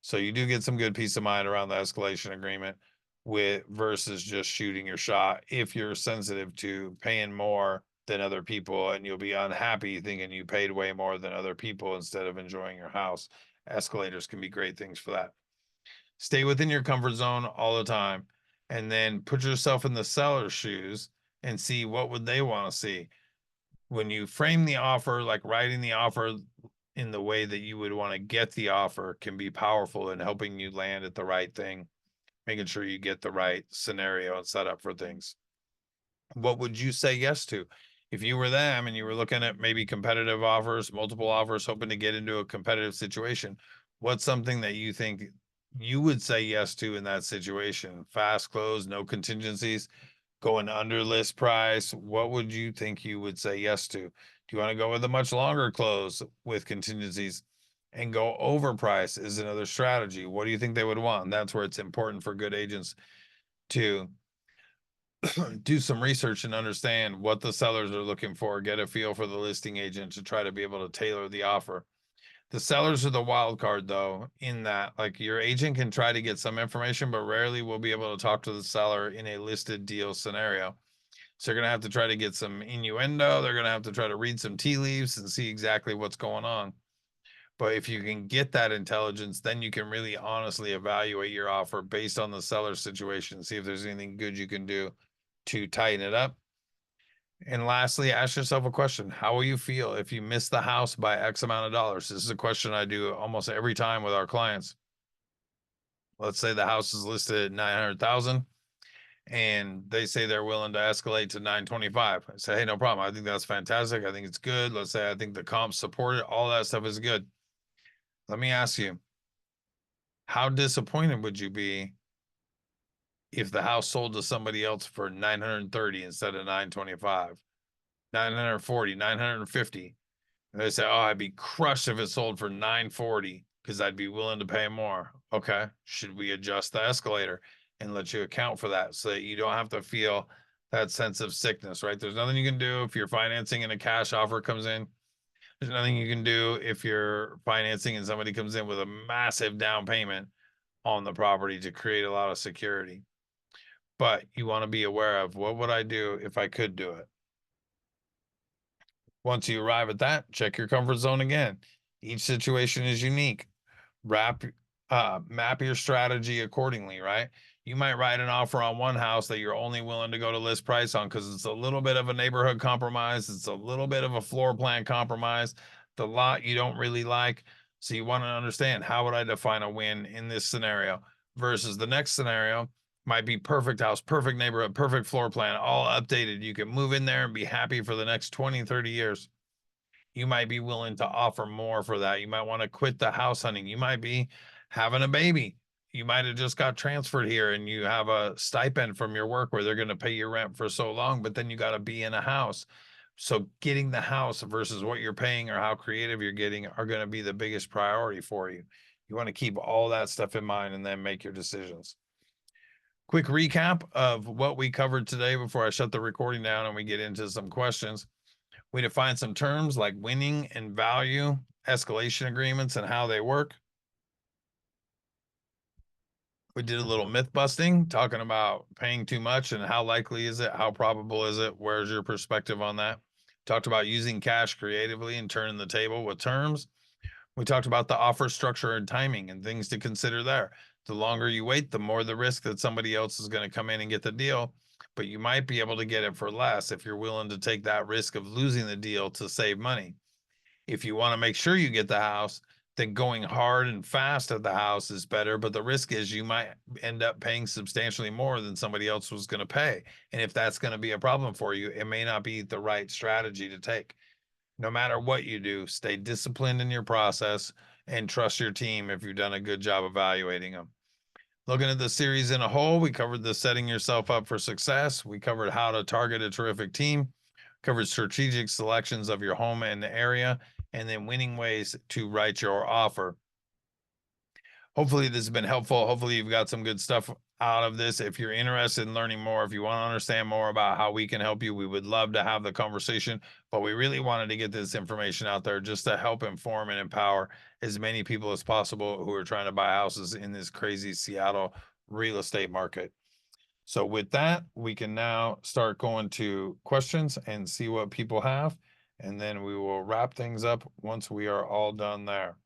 So you do get some good peace of mind around the escalation agreement with versus just shooting your shot if you're sensitive to paying more than other people and you'll be unhappy thinking you paid way more than other people instead of enjoying your house. Escalators can be great things for that. Stay within your comfort zone all the time. and then put yourself in the seller's shoes and see what would they want to see. When you frame the offer, like writing the offer in the way that you would want to get the offer can be powerful in helping you land at the right thing, making sure you get the right scenario and setup for things. What would you say yes to? If you were them and you were looking at maybe competitive offers, multiple offers, hoping to get into a competitive situation, what's something that you think you would say yes to in that situation? Fast close, no contingencies, going under list price. What would you think you would say yes to? Do you want to go with a much longer close with contingencies and go over price is another strategy? What do you think they would want? And that's where it's important for good agents to do some research and understand what the sellers are looking for, get a feel for the listing agent to try to be able to tailor the offer. The sellers are the wild card, though, in that like your agent can try to get some information, but rarely will be able to talk to the seller in a listed deal scenario. So you're going to have to try to get some innuendo. They're going to have to try to read some tea leaves and see exactly what's going on. But if you can get that intelligence, then you can really honestly evaluate your offer based on the seller situation, see if there's anything good you can do to tighten it up. And lastly, ask yourself a question. How will you feel if you miss the house by X amount of dollars? This is a question I do almost every time with our clients. Let's say the house is listed at 900,000 and they say they're willing to escalate to 925. I say, hey, no problem. I think that's fantastic. I think it's good. Let's say I think the comps support it. All that stuff is good. Let me ask you, how disappointed would you be if the house sold to somebody else for 930 instead of 925, 940, 950? And they say, oh, I'd be crushed if it sold for 940 because I'd be willing to pay more. Okay. Should we adjust the escalator and let you account for that so that you don't have to feel that sense of sickness, right? There's nothing you can do if you're financing and a cash offer comes in. There's nothing you can do if you're financing and somebody comes in with a massive down payment on the property to create a lot of security. But you want to be aware of what would I do if I could do it? Once you arrive at that, check your comfort zone again. Each situation is unique. Map your strategy accordingly, right? You might write an offer on one house that you're only willing to go to list price on because it's a little bit of a neighborhood compromise. It's a little bit of a floor plan compromise. The lot you don't really like. So you want to understand, how would I define a win in this scenario versus the next scenario might be perfect house, perfect neighborhood, perfect floor plan, all updated. You can move in there and be happy for the next 20, 30 years. You might be willing to offer more for that. You might want to quit the house hunting. You might be having a baby. You might have just got transferred here and you have a stipend from your work where they're going to pay your rent for so long, but then you got to be in a house. So getting the house versus what you're paying or how creative you're getting are going to be the biggest priority for you. You want to keep all that stuff in mind and then make your decisions. Quick recap of what we covered today before I shut the recording down and we get into some questions. We define some terms like winning and value, escalation agreements, and how they work. We did a little myth busting, talking about paying too much and how likely is it, how probable is it, where's your perspective on that. Talked about using cash creatively and turning the table with terms. We talked about the offer structure and timing and things to consider there. The longer you wait, the more the risk that somebody else is going to come in and get the deal, but you might be able to get it for less if you're willing to take that risk of losing the deal to save money. If you want to make sure you get the house, then going hard and fast at the house is better, but the risk is you might end up paying substantially more than somebody else was going to pay. And if that's going to be a problem for you, it may not be the right strategy to take. No matter what you do, stay disciplined in your process and trust your team if you've done a good job evaluating them. Looking at the series in a whole, we covered the setting yourself up for success. We covered how to target a terrific team, covered strategic selections of your home and the area, and then winning ways to write your offer. Hopefully this has been helpful. Hopefully you've got some good stuff out of this. If you're interested in learning more, if you want to understand more about how we can help you, we would love to have the conversation, but we really wanted to get this information out there just to help inform and empower as many people as possible who are trying to buy houses in this crazy Seattle real estate market. So with that, we can now start going to questions and see what people have, and then we will wrap things up once we are all done there.